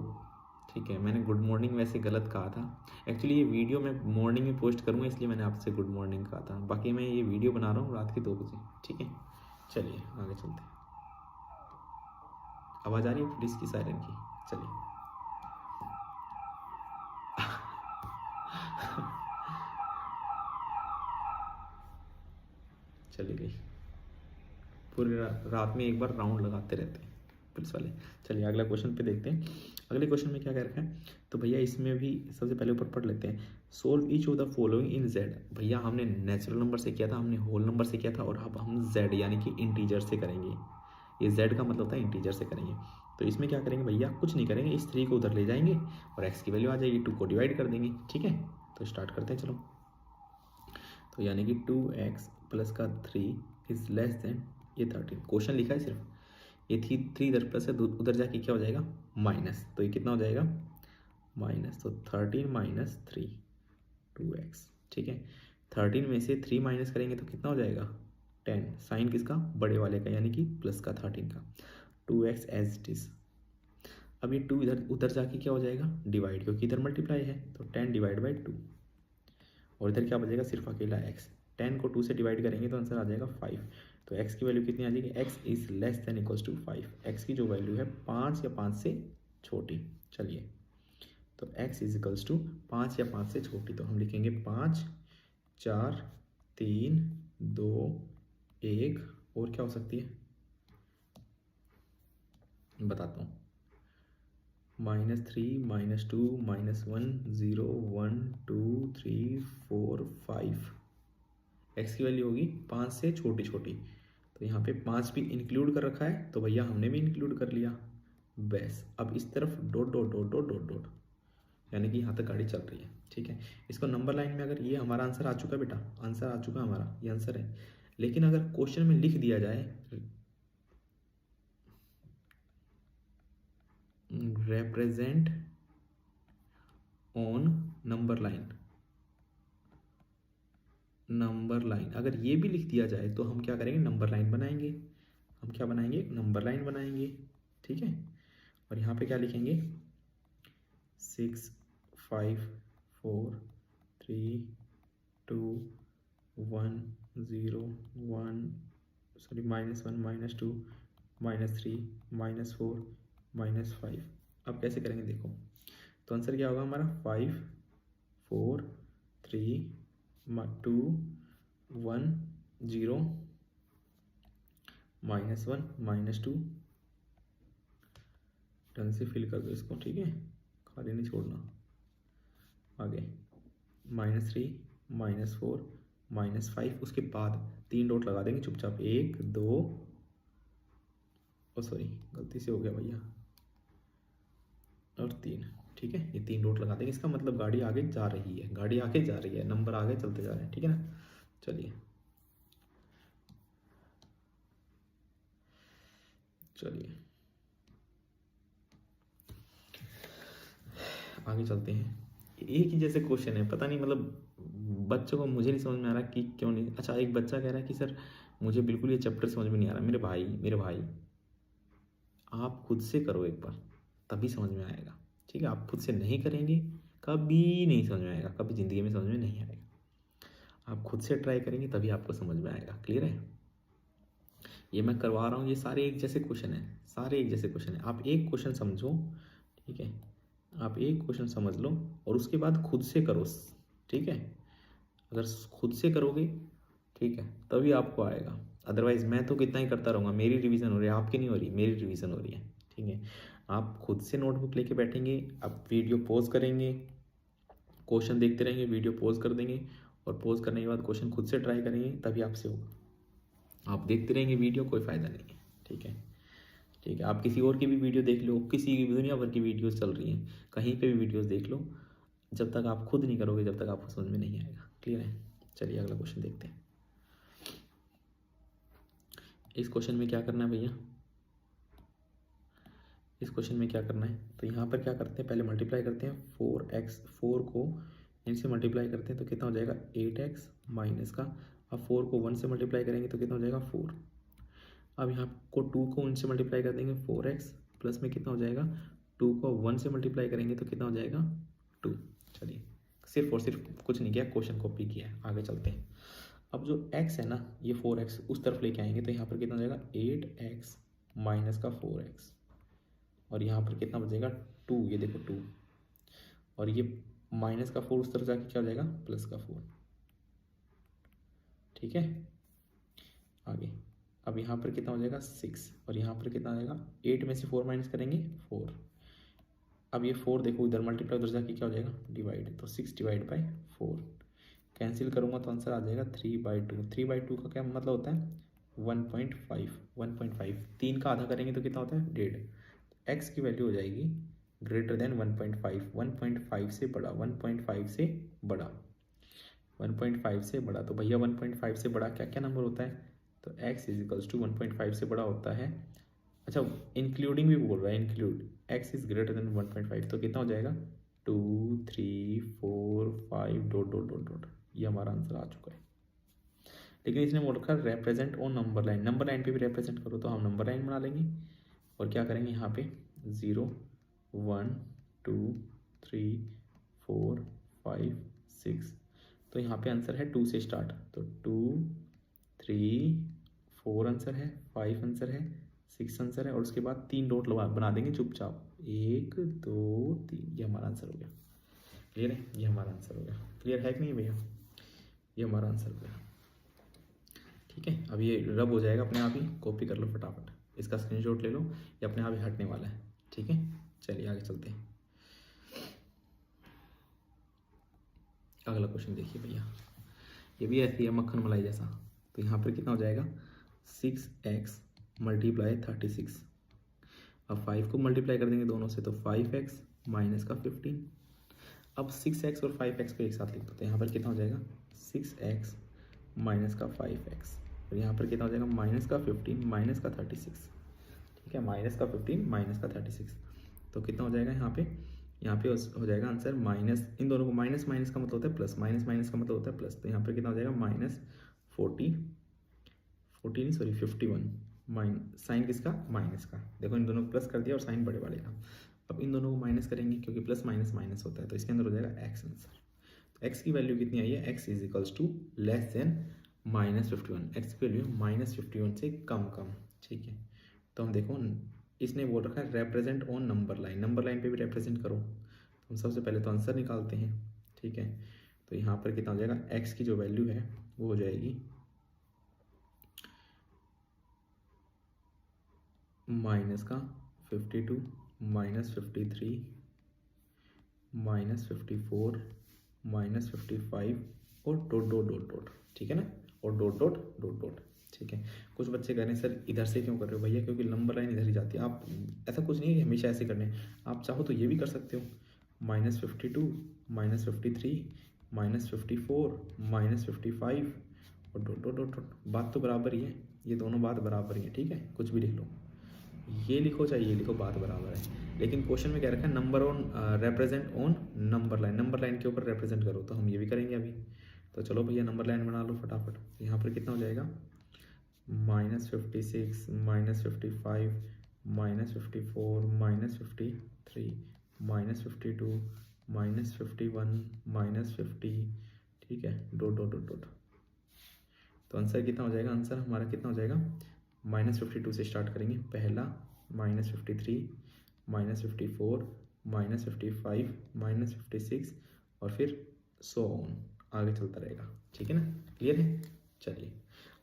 [SPEAKER 1] ठीक है। मैंने गुड मॉर्निंग वैसे गलत कहा था, एक्चुअली ये वीडियो मैं मॉर्निंग में पोस्ट करूँगा, इसलिए मैंने आपसे गुड मॉर्निंग कहा था, बाकी मैं ये वीडियो बना रहा हूँ रात के 2 बजे, ठीक है। चलिए आगे चलते हैं। आवाज़ आ रही है पुलिस की सायरन की, चलिए। चली गई, पूरी रात में एक बार राउंड लगाते रहते हैं पुलिस वाले। चलिए अगला क्वेश्चन पे देखते हैं। अगले क्वेश्चन में क्या कह रखा है, तो भैया इसमें भी सबसे पहले ऊपर पढ़ लेते हैं। Solve each of the following in Z. भैया हमने नेचुरल नंबर से किया था, हमने होल नंबर से किया था, और अब हम जेड यानी कि इंटीजर से करेंगे। ये जेड का मतलब होता है इंटीजर से करेंगे। तो इसमें क्या करेंगे भैया, कुछ नहीं करेंगे, इस 3 को उधर ले जाएंगे और एक्स की वैल्यू आ जाएगी, 2 को डिवाइड कर देंगे, ठीक है। तो स्टार्ट करते हैं, चलो। तो यानी कि 2x प्लस का 3 इज लेस देन, ये 13, क्वेश्चन लिखा है सिर्फ, ये 3 इधर प्लस है, उधर जाके क्या हो जाएगा, माइनस, तो ये कितना हो जाएगा, माइनस, तो 13 माइनस 3 2x, ठीक है। 13 में से 3 माइनस करेंगे तो कितना हो जाएगा, 10, साइन किसका, बड़े वाले का, यानी कि प्लस का 13 का, 2x एज इट इज। अब ये 2 इधर उधर जाके क्या हो जाएगा, डिवाइड, क्योंकि इधर मल्टीप्लाई है, तो 10 डिवाइड बाई 2, और इधर क्या बचेगा, सिर्फ अकेला x। 10 को 2 से डिवाइड करेंगे तो आंसर आ जाएगा 5। तो x की वैल्यू कितनी आ जाएगी, x is less than equals to 5, x की जो वैल्यू है 5 या 5 से छोटी। चलिए तो x इज इक्वल्स टू 5 या 5 से छोटी, तो हम लिखेंगे 5 4 3 2 1, और क्या हो सकती है बताता हूँ, -3 -2 -1 0 1 2 3 4 5, x की वैल्यू होगी 5 से छोटी छोटी, तो यहाँ पे 5 भी इंक्लूड कर रखा है, तो भैया हमने भी इंक्लूड कर लिया, बस। अब इस तरफ dot dot dot dot dot dot, यानी कि यहाँ तक गाड़ी चल रही है, ठीक है। इसको नंबर लाइन में, अगर ये हमारा आंसर आ चुका बेटा, आंसर आ चुका हमारा, ये आंसर है, लेकिन अगर क्वेश्चन में लिख दिया जाए represent on number line, number line अगर ये भी लिख दिया जाए तो हम क्या करेंगे, नंबर लाइन बनाएंगे, हम क्या बनाएंगे, नंबर लाइन बनाएंगे, ठीक है। और यहाँ पे क्या लिखेंगे, 6 5 4 3 2 1 0 1 सॉरी -1 -2 -3 -4 -5। अब कैसे करेंगे देखो, तो आंसर क्या होगा हमारा, 5 4 3 2 1 0 -1 -2 ढंग से फिल कर दो इसको, ठीक है, खाली नहीं छोड़ना। आगे -3 -4 -5, उसके बाद 3 डॉट लगा देंगे चुपचाप, 1 2, ओ सॉरी गलती से हो गया भैया, और 3, ठीक है, ये 3 डॉट लगा देंगे। इसका मतलब गाड़ी आगे जा रही है, गाड़ी आगे जा रही है, नंबर आगे चलते जा रहे हैं, ठीक है ना। चलिए चलिए आगे चलते हैं। एक ही जैसे क्वेश्चन है, पता नहीं मतलब बच्चों को, मुझे नहीं समझ में आ रहा कि क्यों नहीं। अच्छा, एक बच्चा कह रहा है कि सर मुझे बिल्कुल ये चैप्टर समझ में नहीं आ रहा। मेरे भाई आप खुद से करो एक बार, तभी समझ में आएगा, ठीक है। आप खुद से नहीं करेंगे कभी नहीं समझ में आएगा, कभी ज़िंदगी में समझ में नहीं आएगा। आप खुद से ट्राई करेंगे तभी आपको समझ में आएगा। क्लियर है? ये मैं करवा रहा हूँ, ये सारे एक जैसे क्वेश्चन हैं, सारे एक जैसे क्वेश्चन हैं। आप एक क्वेश्चन समझो, ठीक है, आप एक क्वेश्चन समझ लो और उसके बाद खुद से करो, ठीक है। अगर खुद से करोगे, ठीक है, तभी आपको आएगा। अदरवाइज मैं तो कितना ही करता रहूँगा, मेरी रिवीजन हो रही है, आपकी नहीं हो रही, मेरी रिवीजन हो रही है, ठीक है। आप खुद से नोटबुक लेके बैठेंगे, आप वीडियो पॉज करेंगे, क्वेश्चन देखते रहेंगे, वीडियो पॉज कर देंगे और पॉज करने के बाद क्वेश्चन खुद से ट्राई करेंगे, तभी आपसे होगा। आप देखते रहेंगे वीडियो, कोई फ़ायदा नहीं है, ठीक है। ठीक है, आप किसी और की भी वीडियो देख लो, किसी की दुनिया भर की वीडियोस चल रही हैं, कहीं पे भी वीडियोस देख लो, जब तक आप खुद नहीं करोगे, जब तक आपको समझ में नहीं आएगा। क्लियर है? चलिए अगला क्वेश्चन देखते हैं। इस क्वेश्चन में क्या करना है भैया, इस क्वेश्चन में क्या करना है, तो यहाँ पर क्या करते हैं, पहले मल्टीप्लाई करते हैं 4x, 4 को इनसे मल्टीप्लाई करते हैं तो कितना हो जाएगा 8x माइनस का, अब 4 को 1 से मल्टीप्लाई करेंगे तो कितना हो जाएगा 4। अब यहाँ को 2 को उनसे मल्टीप्लाई कर देंगे 4x, प्लस में कितना हो जाएगा 2 को 1 से मल्टीप्लाई करेंगे तो कितना हो जाएगा 2। चलिए सिर्फ और सिर्फ कुछ नहीं किया, क्वेश्चन कॉपी किया है। आगे चलते हैं। अब जो x है ना, ये 4x उस तरफ लेके आएंगे तो यहाँ पर कितना हो जाएगा 8x माइनस का 4x, और यहाँ पर कितना बचेगा 2, ये देखो 2, और ये माइनस का 4 उस तरफ जाके क्या हो जाएगा प्लस का 4, ठीक है। आगे अब यहाँ पर कितना हो जाएगा 6, और यहाँ पर कितना आ जाएगा 8 में से 4 माइनस करेंगे 4। अब ये 4 देखो इधर मल्टीप्लाई, उधर जाके क्या हो जाएगा डिवाइड, तो 6 डिवाइड बाई 4 कैंसिल करूँगा तो आंसर आ जाएगा 3/2। 3/2 का क्या मतलब होता है 1.5, 1.5, 3 का आधा करेंगे तो कितना होता है 1.5। एक्स की वैल्यू हो जाएगी ग्रेटर देन 1.5, 1.5 से बड़ा, 1.5 से बड़ा, 1.5 से बड़ा। तो भैया 1.5 से बड़ा क्या क्या नंबर होता है, तो x इज इक्वल्स टू 1.5 से बड़ा होता है। अच्छा इंक्लूडिंग भी बोल रहा है, include x is greater then 1.5, तो कितना हो जाएगा 2 3 4 5 डॉट डॉट डॉट डॉट, ये हमारा आंसर आ चुका है। लेकिन इसने बोल रखा है represent on number line, number line पे भी रिप्रेजेंट करो, तो हम नंबर लाइन बना लेंगे और क्या करेंगे यहाँ पे 0 1 2 3 4 5 6, तो यहाँ पे आंसर है 2 से स्टार्ट, तो 2 3 4 आंसर है, 5 आंसर है, 6 आंसर है, और उसके बाद 3 डॉट बना देंगे चुपचाप, 1 2 3, ये हमारा आंसर हो गया। क्लियर है? ये हमारा आंसर हो गया। क्लियर है कि नहीं भैया? ये हमारा आंसर हो गया। ठीक है, अब ये रब हो जाएगा अपने आप ही, कॉपी कर लो फटाफट, इसका स्क्रीनशॉट ले लो, ये अपने आप ही हटने वाला है। ठीक है, चलिए आगे चलते हैं। अगला क्वेश्चन देखिए भैया, ये भी ऐसी है मक्खन मलाई जैसा। तो यहाँ पर कितना हो जाएगा 6x मल्टीप्लाई 36, अब 5 को मल्टीप्लाई कर देंगे दोनों से तो 5x माइनस का 15। अब 6x और 5x को एक साथ लिख दो, तो यहाँ पर कितना हो जाएगा 6x माइनस का 5x, और यहाँ पर कितना हो जाएगा माइनस का 15 माइनस का 36। ठीक है, माइनस का 15 माइनस का 36, तो कितना हो जाएगा यहाँ पे हो जाएगा आंसर माइनस, इन दोनों को माइनस माइनस का मतलब होता है प्लस, माइनस माइनस का मतलब होता है प्लस, तो यहाँ पर कितना हो जाएगा माइनस 51 साइन किसका माइनस का, देखो इन दोनों को प्लस कर दिया और साइन बड़े वाले का। अब इन दोनों को माइनस करेंगे क्योंकि प्लस माइनस माइनस होता है, तो इसके अंदर हो जाएगा एक्स आंसर। तो एक्स की वैल्यू कितनी आई है, x is equals to less than -51, x की वैल्यू -51 से कम। ठीक है, तो हम देखो इसने बोल रखा है represent on number line, number line पे भी रिप्रेजेंट करो। हम सबसे पहले तो आंसर निकालते हैं। ठीक है, तो यहाँ पर कितना हो जाएगा एक्स की जो वैल्यू है वो हो जाएगी माइनस का 52 माइनस 53 माइनस 54 माइनस 55 और डॉट डॉट डॉट डॉट, ठीक है ना, और डॉट डॉट डॉट डॉट, ठीक है। कुछ बच्चे कह रहे हैं सर इधर से क्यों कर रहे हो भैया, क्योंकि नंबर लाइन इधर ही जाती है। आप ऐसा कुछ नहीं है कि हमेशा ऐसे करने, आप चाहो तो ये भी कर सकते हो, माइनस 52 माइनस 53 माइनस 54 माइनस 55 और डॉट डॉट डॉट डॉट। बात तो बराबर ही है, ये दोनों बात बराबर ही है, ठीक है। कुछ भी लिख लो, ये लिखो चाहे ये लिखो, बात बराबर है। लेकिन क्वेश्चन में क्या रखा है, number on represent on number line, number line के ऊपर रिप्रेजेंट करो, तो हम ये भी करेंगे अभी। तो चलो भैया नंबर लाइन बना लो फटाफट। यहाँ पर कितना हो जाएगा, minus 56 minus 55 minus 54 minus 53 minus 52 minus 51 minus 50, ठीक है, डॉट डॉट डॉट डॉट। तो आंसर कितना हो जाएगा, आंसर हमारा कितना हो जाएगा, माइनस 52 से स्टार्ट करेंगे, पहला माइनस 53 माइनस 54 माइनस 55 माइनस 56 और फिर सो ऑन, आगे चलता रहेगा, ठीक है ना, क्लियर है। चलिए,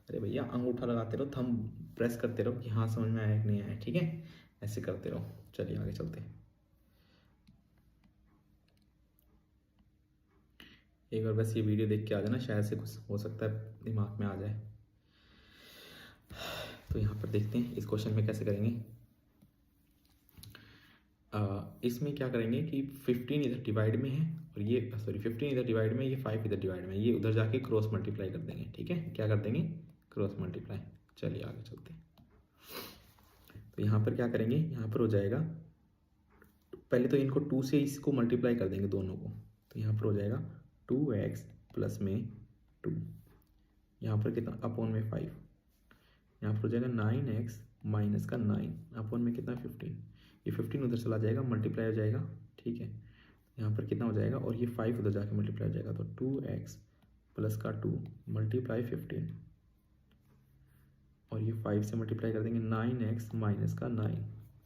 [SPEAKER 1] अरे भैया अंगूठा लगाते रहो, थंब प्रेस करते रहो कि हाँ समझ में आया कि नहीं आया, ठीक है, ऐसे करते रहो। चलिए आगे चलते हैं। एक बार बस ये वीडियो देख के आ जाना, शायद से कुछ हो सकता है दिमाग में आ जाए। तो यहाँ पर देखते हैं इस क्वेश्चन में कैसे करेंगे। इसमें क्या करेंगे कि 15 इधर डिवाइड में है और ये 15 इधर डिवाइड में, ये 5 इधर डिवाइड में, ये उधर जाके क्रॉस मल्टीप्लाई कर देंगे, ठीक है। क्या कर देंगे, क्रॉस मल्टीप्लाई। चलिए आगे चलते हैं। तो यहाँ पर क्या करेंगे, यहाँ पर हो जाएगा, पहले तो इनको 2 से इसको मल्टीप्लाई कर देंगे दोनों को। तो यहाँ पर हो जाएगा 2x प्लस में 2, यहाँ पर कितना अपॉन में 5, यहाँ पर हो जाएगा 9x माइनस का 9 अपॉन में कितना 15, ये 15 उधर चला जाएगा, मल्टीप्लाई हो जाएगा, ठीक है। यहाँ पर कितना हो जाएगा और ये 5 उधर जाके मल्टीप्लाई हो जाएगा, तो 2x प्लस का 2 मल्टीप्लाई 15 और ये 5 से मल्टीप्लाई कर देंगे 9x माइनस का 9,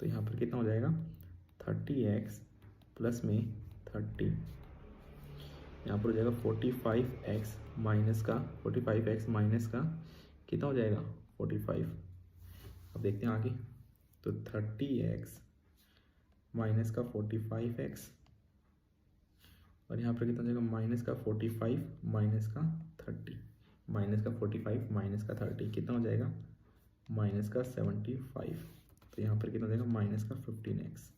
[SPEAKER 1] तो यहाँ पर कितना हो जाएगा 30x प्लस में 30, यहाँ पर हो जाएगा 45x माइनस का 45x माइनस का कितना हो जाएगा 45। अब देखते हैं आगे, तो 30x माइनस का 45x और यहाँ पर कितना हो जाएगा माइनस का 45 माइनस का 30, माइनस का 45 माइनस का 30 कितना हो जाएगा माइनस का 75। तो यहाँ पर कितना हो जाएगा माइनस का 15x।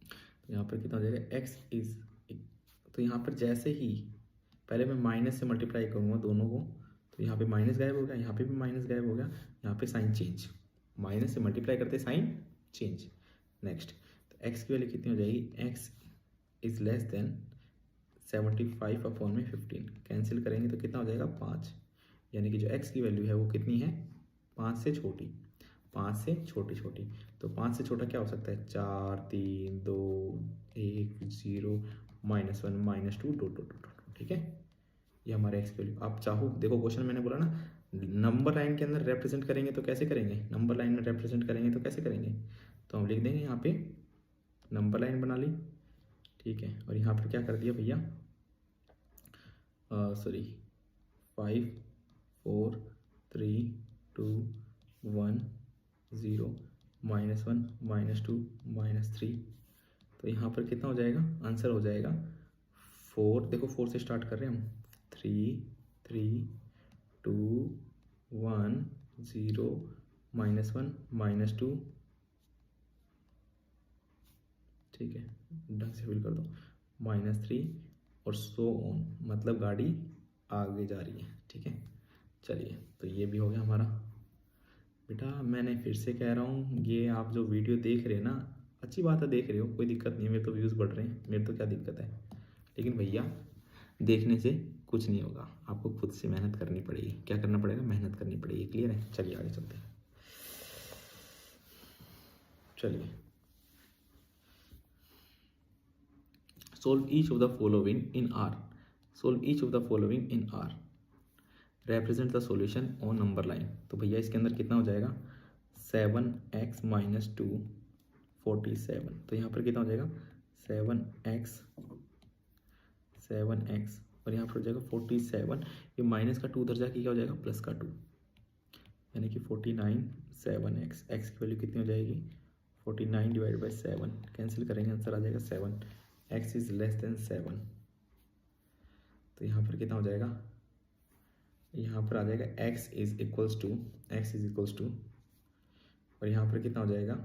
[SPEAKER 1] तो यहाँ पर कितना हो जाएगा x इज, तो यहाँ पर जैसे ही पहले मैं माइनस से मल्टीप्लाई करूँगा दोनों को, तो यहाँ पे माइनस गायब हो गया, यहाँ पे भी माइनस गायब हो गया, यहाँ पे साइन चेंज, माइनस से मल्टीप्लाई करते साइन चेंज। नेक्स्ट, तो x की वैल्यू कितनी हो जाएगी, x is less then 75 upon में 15, कैंसिल करेंगे तो कितना हो जाएगा 5, यानी कि जो x की वैल्यू है वो कितनी है 5 से छोटी, 5 से छोटी छोटी। तो 5 से छोटा क्या हो सकता है, 4 3 2 1 0 -1 -2 डॉट डॉट डॉट, ठीक है। ये हमारे x की वैल्यू। आप चाहो देखो क्वेश्चन मैंने बोला ना, नंबर लाइन के अंदर रिप्रेजेंट करेंगे तो कैसे करेंगे, नंबर लाइन में रिप्रेजेंट करेंगे तो कैसे करेंगे, तो हम लिख देंगे यहाँ पे नंबर लाइन बना ली, ठीक है। और यहाँ पर क्या कर दिया भैया, सॉरी 5 4 3 2 1 0 -1 -2 -3, तो यहाँ पर कितना हो जाएगा, आंसर हो जाएगा 4, देखो 4 से स्टार्ट कर रहे हैं हम, 3 3 2 1 0 -1 -2, ठीक है, ढंग से फिल कर दो, -3 और सो ऑन, मतलब गाड़ी आगे जा रही है, ठीक है। चलिए, तो ये भी हो गया हमारा। बेटा मैंने फिर से कह रहा हूँ, ये आप जो वीडियो देख रहे हैं ना, अच्छी बात है, देख रहे हो, कोई दिक्कत नहीं है, मेरे तो व्यूज़ बढ़ रहे हैं, मेरे तो क्या दिक्कत है। लेकिन भैया देखने से कुछ नहीं होगा, आपको खुद से मेहनत करनी पड़ेगी। क्या करना पड़ेगा, मेहनत करनी पड़ेगी, क्लियर है। चलिए आगे चलते हैं। चलिए, solve each of the following in R, solve each of the following in R, represent the solution on number line। तो भैया इसके अंदर कितना हो जाएगा 7x माइनस 2 47, तो यहाँ पर कितना हो जाएगा 7x और यहाँ पर हो जाएगा 47, ये माइनस का 2 उधर जाके क्या हो जाएगा प्लस का 2, यानी कि 49 7x, x की वैल्यू कितनी हो जाएगी 49 डिवाइड बाई 7, कैंसिल करेंगे आंसर आ जाएगा 7, x इज लेस देन 7। तो यहाँ पर कितना हो जाएगा, यहाँ पर आ जाएगा x इज इक्वल्स टू, और यहाँ पर कितना हो जाएगा,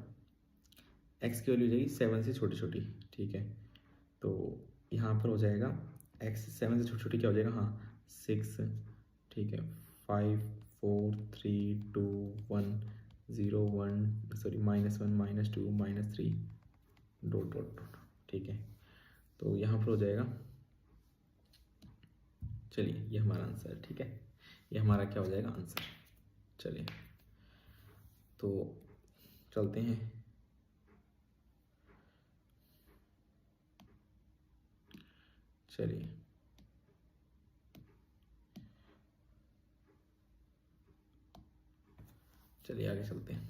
[SPEAKER 1] x की वैल्यू हो जाएगी 7 से छोटी छोटी, ठीक है। तो यहाँ पर हो जाएगा x 7 से छोटी छोटी क्या हो जाएगा, हाँ 6, ठीक है, 5 4 3 2 1 0 1 सॉरी -1 -2 -3 डॉट डॉट डॉट, ठीक है। तो यहाँ पर हो जाएगा, चलिए ये हमारा आंसर है, ठीक है, ये हमारा क्या हो जाएगा आंसर। चलिए तो चलते हैं, चलिए चलिए आगे चलते हैं।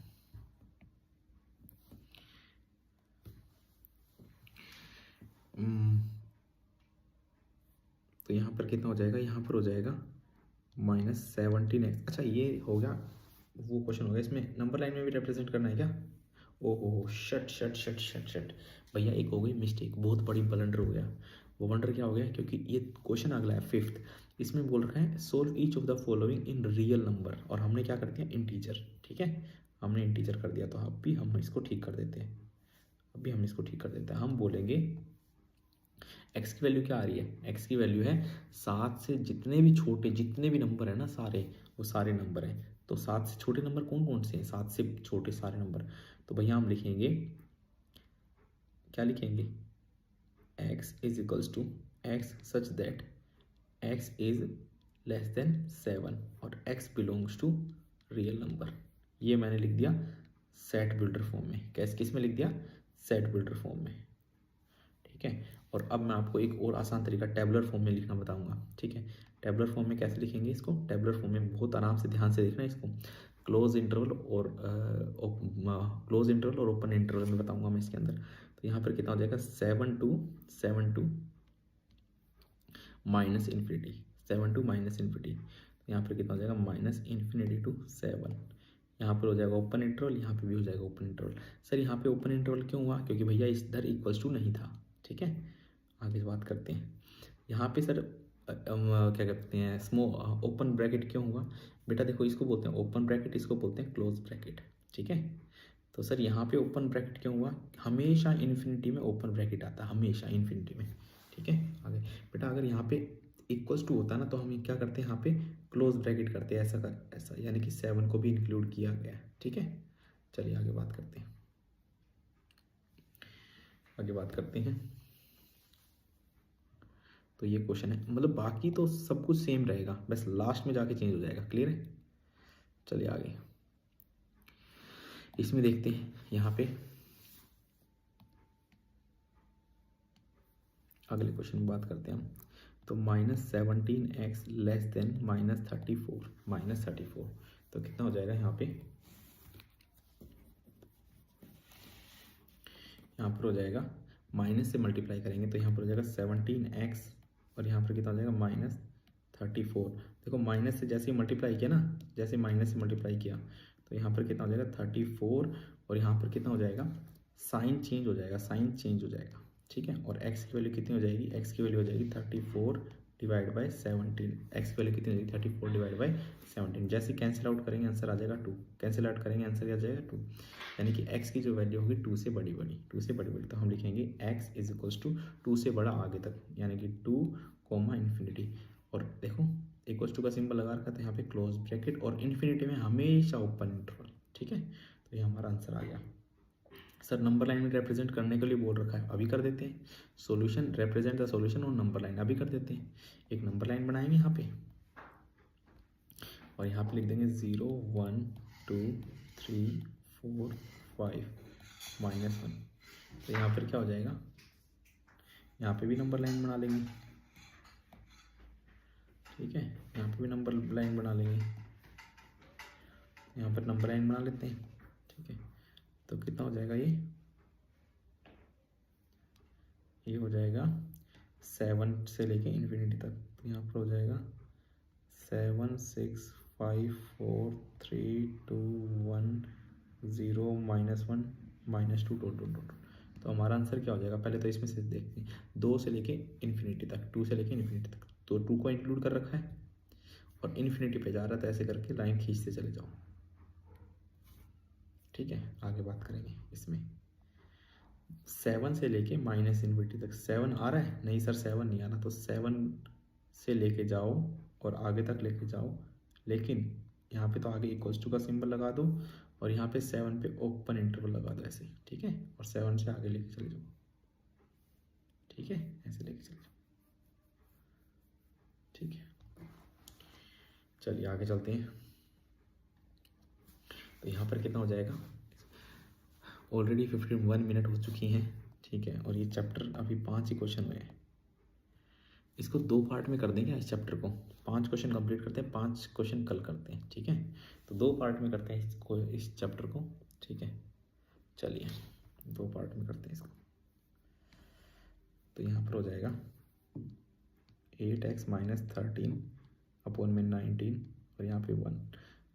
[SPEAKER 1] तो यहाँ पर कितना हो जाएगा, यहाँ पर हो जाएगा -17x। अच्छा ये हो गया, वो क्वेश्चन हो गया, इसमें नंबर लाइन में भी रिप्रेजेंट करना है क्या? ओहो shut shut shut shut shut भैया, एक हो गई मिस्टेक, बहुत बड़ी ब्लंडर हो गया। वो वंडर क्या हो गया, क्योंकि ये क्वेश्चन अगला है 5th, इसमें बोल रखा है solve each of the following in real number, और हमने क्या कर दिया इंटीजर, ठीक है, हमने इंटीजर कर दिया। तो अब भी हम इसको ठीक कर देते हैं, हम बोलेंगे x की वैल्यू क्या आ रही है, x की वैल्यू है 7 से जितने भी छोटे जितने भी नंबर है ना सारे, वो सारे नंबर हैं। तो 7 से छोटे नंबर कौन कौन से हैं, 7 से छोटे सारे नंबर। तो भैया हम लिखेंगे, क्या लिखेंगे, x is equals to x such that x is less than 7 और x belongs to real number. ये मैंने लिख दिया सेट बिल्डर फॉर्म में, कैसे किस में लिख दिया, सेट बिल्डर फॉर्म में, ठीक है। और अब मैं आपको एक और आसान तरीका टेबुलर फॉर्म में लिखना बताऊंगा, ठीक है। टेबुलर फॉर्म में कैसे लिखेंगे इसको, टेबुलर फॉर्म में बहुत आराम से ध्यान से देखना इसको, क्लोज इंटरवल और ओपन इंटरवल में बताऊंगा मैं इसके अंदर। तो यहाँ पर कितना हो जाएगा 7 to minus infinity, 7 to minus infinity. तो यहाँ पर कितना हो जाएगा -∞ to 7। यहाँ पर हो जाएगा ओपन इंटरवल, यहाँ पे भी हो जाएगा ओपन इंटरवल। सर यहाँ पे ओपन इंटरवल क्यों हुआ, क्योंकि भैया इधर इक्वल्स टू नहीं था, ठीक है। आगे बात करते हैं, यहाँ पे सर क्या कहते हैं ओपन ब्रैकेट क्यों हुआ, बेटा देखो इसको बोलते हैं ओपन ब्रैकेट, इसको बोलते हैं क्लोज ब्रैकेट, ठीक है। तो सर यहाँ पे ओपन ब्रैकेट क्यों हुआ, हमेशा इन्फिनिटी में ओपन ब्रैकेट आता है, हमेशा इन्फिनिटी में, ठीक है। आगे बेटा अगर यहाँ पे इक्वल्स टू होता है ना, तो हम क्या करते हैं यहाँ पे क्लोज ब्रैकेट करते हैं, ऐसा यानी कि 7 को भी इंक्लूड किया गया है, ठीक है। चलिए आगे बात करते हैं, तो ये क्वेश्चन है, मतलब बाकी तो सब कुछ सेम रहेगा, बस लास्ट में जाके चेंज हो जाएगा, क्लियर है। चलिए आगे इसमें देखते हैं, यहाँ पे अगले क्वेश्चन में बात करते हैं हम। तो -17x लेस देन -34, तो कितना हो जाएगा यहाँ पर हो जाएगा माइनस से मल्टीप्लाई करेंगे, तो यहाँ पर हो जाएगा 17x और यहाँ पर कितना हो जाएगा -34। देखो माइनस से जैसे ही मल्टीप्लाई किया ना, जैसे माइनस से मल्टीप्लाई किया तो यहाँ पर कितना हो जाएगा 34, और यहाँ पर कितना हो जाएगा साइन चेंज हो जाएगा, ठीक है। और x की वैल्यू कितनी हो जाएगी, x की वैल्यू हो जाएगी 34 डिवाइड बाई 17, x की वैल्यू कितनी हो जाएगी 34 डिवाइड बाई 17। जैसे कैंसिल आउट करेंगे आंसर आ जाएगा 2, कैंसिल आउट करेंगे आंसर आ जाएगा 2, यानी कि x की जो वैल्यू होगी 2 से बड़ी, तो हम लिखेंगे x इज इक्वल्स टू 2 से बड़ा आगे तक, यानी कि 2 इन्फिनिटी। और देखो इक्वल्स टू का सिंबल लगा रखा था यहाँ पे क्लोज ब्रैकेट, और इन्फिनिटी में हमेशा ओपन इंटरवल, ठीक है। तो ये हमारा आंसर आ गया। सर नंबर लाइन में रिप्रेजेंट करने के लिए बोल रखा है, अभी कर देते हैं। सॉल्यूशन रिप्रेजेंट द सॉल्यूशन और नंबर लाइन, अभी कर देते हैं। एक नंबर लाइन बनाएंगे यहाँ पे, और यहाँ पे लिख देंगे 0 1 2 3 4 5 -1। तो यहाँ पर क्या हो जाएगा, यहाँ पे भी नंबर लाइन बना लेंगे, ठीक है। यहाँ पे भी नंबर लाइन बना लेंगे, यहाँ पर नंबर लाइन बना लेते हैं, ठीक है। तो कितना हो जाएगा ये हो जाएगा 7 से लेके इन्फिनिटी तक, तो यहाँ पर हो जाएगा 7 6 5 4 3 2 1 0 -1 -2 डॉट डॉट डॉट। तो हमारा आंसर क्या हो जाएगा, पहले तो इसमें से देखते हैं, 2 से लेके इन्फिनिटी तक, 2 से लेके इन्फिनिटी तक, तो 2 को इंक्लूड कर रखा है और इन्फिनिटी पे जा रहा था, ऐसे करके लाइन खींचते चले जाओ। ठीक है, आगे बात करेंगे इसमें। 7 से लेके माइनस इन्फिनिटी तक, 7 आ रहा है, नहीं सर 7 नहीं आ रहा, तो 7 से लेके जाओ और आगे तक लेके जाओ, लेकिन यहाँ पे तो आगे इक्वल्स टू का सिंबल लगा दो और यहाँ पे 7 पे ओपन इंटरवल लगा दो ऐसे। ठीक है, और 7 से आगे लेके चले जाओ। ठीक है, ऐसे लेके चले जाओ। ठीक है, चलिए आगे चलते हैं। तो यहाँ पर कितना हो जाएगा, ऑलरेडी 51 मिनट हो चुकी हैं। ठीक है, और ये चैप्टर अभी 5 ही क्वेश्चन हुए हैं। इसको 2 पार्ट में कर देंगे इस चैप्टर को, 5 क्वेश्चन कंप्लीट करते हैं, 5 क्वेश्चन कल करते हैं। ठीक है, तो 2 पार्ट में करते हैं इसको, इस चैप्टर को। ठीक है, चलिए 2 पार्ट में करते हैं इसको। तो यहाँ पर हो जाएगा 8x - 13 अपॉन में 19 और यहाँ पे 1,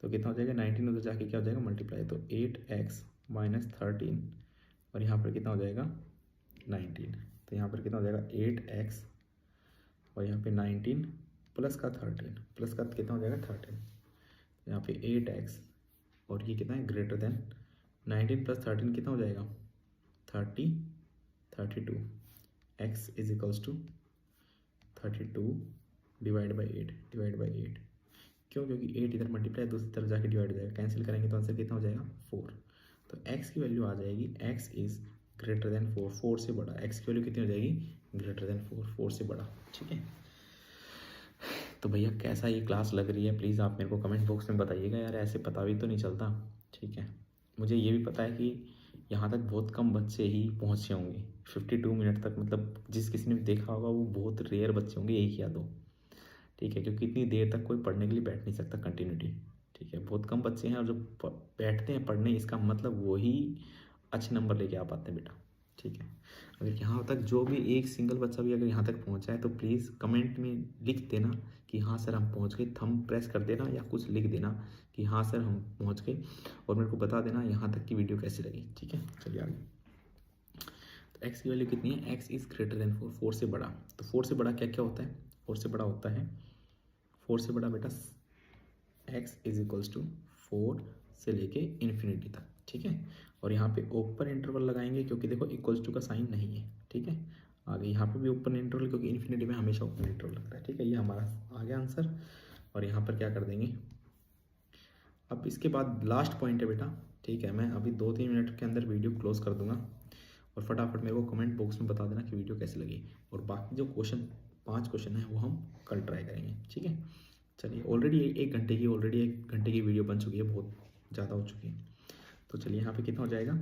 [SPEAKER 1] तो कितना हो जाएगा, 19 उधर जाके क्या हो जाएगा, मल्टीप्लाई, तो 8x - 13 और यहाँ पर कितना हो जाएगा 19, तो यहाँ पर कितना हो जाएगा 8x और यहाँ पे 19 प्लस का 13, प्लस का कितना हो जाएगा 13, यहाँ पे 8x और ये कितना है ग्रेटर देन 19 + 13 कितना हो जाएगा 32, x is equals to 32 divide by 8 क्यों, क्योंकि 8 इधर मल्टीप्लाई दूसरी तरफ जाके डिवाइड हो जाएगा, कैंसिल करेंगे तो आंसर कितना हो जाएगा 4। तो x की वैल्यू आ जाएगी x इज ग्रेटर देन 4, 4 से बड़ा, x की वैल्यू कितनी हो जाएगी ग्रेटर देन 4, 4 से बड़ा। ठीक है, तो भैया कैसा ये क्लास लग रही है, प्लीज़ आप मेरे को कमेंट बॉक्स में बताइएगा यार, ऐसे पता भी तो नहीं चलता। ठीक है, मुझे ये भी पता है कि यहाँ तक बहुत कम बच्चे ही पहुँचे होंगे 52 मिनट तक, मतलब जिस किसी ने भी देखा होगा वो बहुत रेयर बच्चे होंगे, 1 या 2। ठीक है, क्योंकि इतनी देर तक कोई पढ़ने के लिए बैठ नहीं सकता कंटिन्यूटी। ठीक है, बहुत कम बच्चे हैं और जो बैठते हैं पढ़ने, इसका मतलब वही अच्छे नंबर लेके आ पाते हैं बेटा। ठीक है, अगर यहाँ तक जो भी एक सिंगल बच्चा भी अगर यहाँ तक पहुँचा है तो प्लीज़ कमेंट में लिख देना कि हाँ सर हम पहुँच गए, थंब प्रेस कर देना या कुछ लिख देना कि हाँ सर हम पहुँच गए, और मेरे को बता देना यहाँ तक की वीडियो कैसी लगी। ठीक है, चलिए आगे। तो x की वैल्यू कितनी है, x इज़ ग्रेटर देन 4, 4 से बड़ा। तो 4 से बड़ा क्या क्या होता है, 4 से बड़ा होता है, 4 से बड़ा बेटा x इज इक्वल्स टू 4 से लेके इन्फिनिटी तक। ठीक है, और यहाँ पे ओपन इंटरवल लगाएंगे क्योंकि देखो इक्वल्स टू का साइन नहीं है। ठीक है, आगे यहाँ पे भी ओपन इंटरवल, क्योंकि इन्फिनिटी में हमेशा ओपन इंटरवल लगता है। ठीक है, ये हमारा आ गया आंसर। और यहाँ पर क्या कर देंगे, अब इसके बाद लास्ट पॉइंट है बेटा। ठीक है, मैं अभी 2-3 मिनट के अंदर वीडियो क्लोज कर दूंगा और फटाफट मेरे को कमेंट बॉक्स में बता देना कि वीडियो कैसी लगी, और बाकी जो क्वेश्चन 5 क्वेश्चन है वो हम कल ट्राई करेंगे। ठीक है, चलिए ऑलरेडी 1 घंटे की वीडियो बन चुकी है, बहुत ज़्यादा हो चुकी है। तो चलिए यहाँ पे कितना हो जाएगा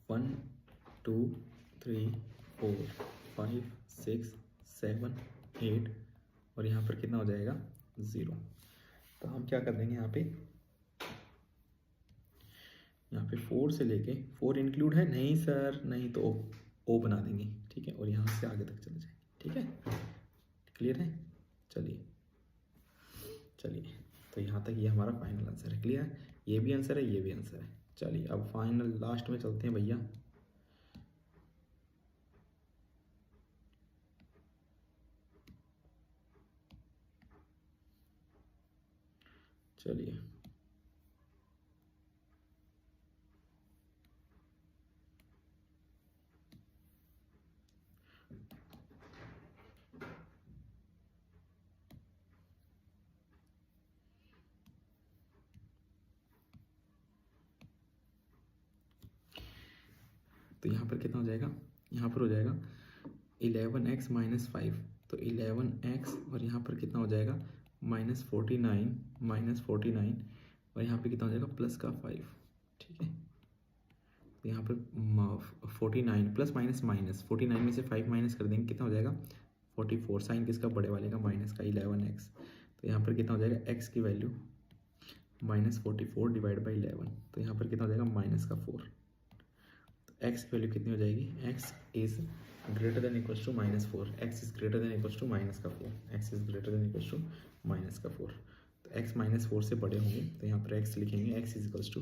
[SPEAKER 1] 1 2 3 4 5 6 7 8 और यहाँ पर कितना हो जाएगा 0। तो हम क्या कर देंगे यहाँ पे 4 से लेके 4 इंक्लूड है, नहीं सर नहीं, तो ओ बना देंगे। ठीक है, और यहाँ से आगे तक चले जाएंगे। ठीक है, क्लियर है, चलिए तो यहाँ तक ये हमारा फाइनल आंसर है। क्लियर है, ये भी आंसर है, ये भी आंसर है। चलिए अब फाइनल लास्ट में चलते हैं भैया। चलिए तो यहाँ पर कितना हो जाएगा, यहाँ पर हो जाएगा 11x - 5, तो 11x और यहाँ पर कितना हो जाएगा -49 और यहाँ पे कितना हो जाएगा प्लस का 5। ठीक है, तो यहाँ पर 49 प्लस माइनस माइनस, 49 में से 5 माइनस कर देंगे, कितना हो जाएगा 44, साइन किसका बड़े वाले का, माइनस का 11x। तो यहाँ पर कितना हो जाएगा x की वैल्यू -44 डिवाइड बाई 11, तो यहाँ पर कितना हो जाएगा -4। x की वैल्यू कितनी हो जाएगी, x is greater than equals to -4, x is greater than equals to minus का 4, x is greater than equals to minus का 4। तो एक्स -4 से बड़े होंगे तो यहाँ पर एक्स लिखेंगे, एक्स इज इक्वल्स टू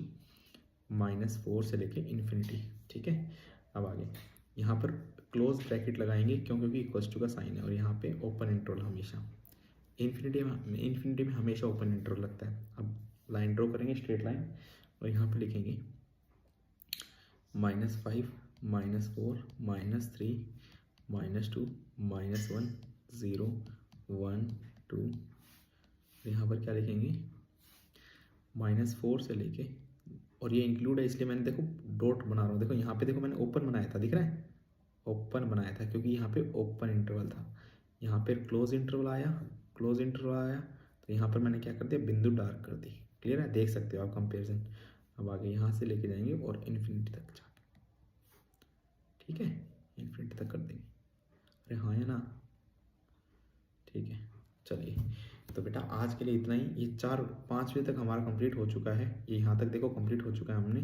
[SPEAKER 1] -4 से लेके इन्फिनिटी। ठीक है, अब आगे यहाँ पर क्लोज ब्रैकेट लगाएंगे क्यों, क्योंकि इक्वल्स टू का साइन है, और यहाँ पे ओपन इंटरवल हमेशा इन्फिनिटी में हमेशा ओपन इंटरवल लगता है। अब लाइन ड्रॉ करेंगे, स्ट्रेट लाइन, और यहाँ पे लिखेंगे -5 -4 -3 -2 -1 0 1 2। यहाँ पर क्या लिखेंगे, -4 से लेके, और ये इंक्लूड है इसलिए मैंने देखो डॉट बना रहा हूँ। देखो यहाँ पे देखो मैंने ओपन बनाया था, दिख रहा है, ओपन बनाया था क्योंकि यहाँ पे ओपन इंटरवल था। यहाँ पे क्लोज इंटरवल आया, तो यहाँ पर मैंने क्या कर दिया, बिंदु डार्क कर दी। क्लियर है, देख सकते हो आप कंपेरिजन। अब आगे यहाँ से लेके जाएंगे और इन्फिनिटी तक जाके, ठीक है, इन्फिनिटी तक कर देंगे। अरे हाँ या ना, ठीक है। चलिए, तो बेटा आज के लिए इतना ही। ये 4-5 बजे तक हमारा कंप्लीट हो चुका है। ये यहाँ तक देखो कंप्लीट हो चुका है, हमने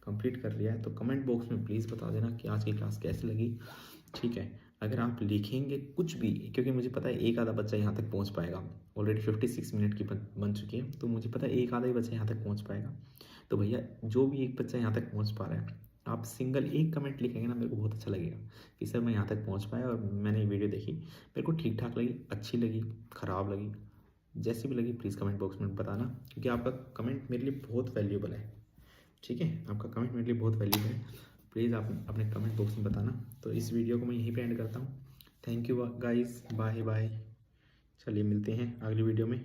[SPEAKER 1] कंप्लीट कर लिया है। तो कमेंट बॉक्स में प्लीज़ बता देना कि आज की क्लास कैसी लगी। ठीक है, अगर आप लिखेंगे कुछ भी, क्योंकि मुझे पता है एक आधा बच्चा यहाँ तक पहुँच पाएगा। ऑलरेडी 56 मिनट की बन चुकी है, तो मुझे पता है एक आधा ही बच्चा यहाँ तक पहुँच पाएगा। तो भैया जो भी एक बच्चा यहाँ तक पहुँच पा रहा है, आप सिंगल एक कमेंट लिखेंगे ना, मेरे को बहुत अच्छा लगेगा कि सर मैं यहाँ तक पहुँच पाया और मैंने ये वीडियो देखी, मेरे को ठीक ठाक लगी, अच्छी लगी, ख़राब लगी, जैसी भी लगी प्लीज़ कमेंट बॉक्स में बताना, क्योंकि आपका कमेंट मेरे लिए बहुत वैल्यूबल है। ठीक है, आपका कमेंट मेरे लिए बहुत वैल्यूबल है। प्लीज़ आप अपने कमेंट बॉक्स में बताना। तो इस वीडियो को मैं यहीं पे एंड करता हूँ। Thank you guys, bye bye. चलिए मिलते हैं अगली वीडियो में।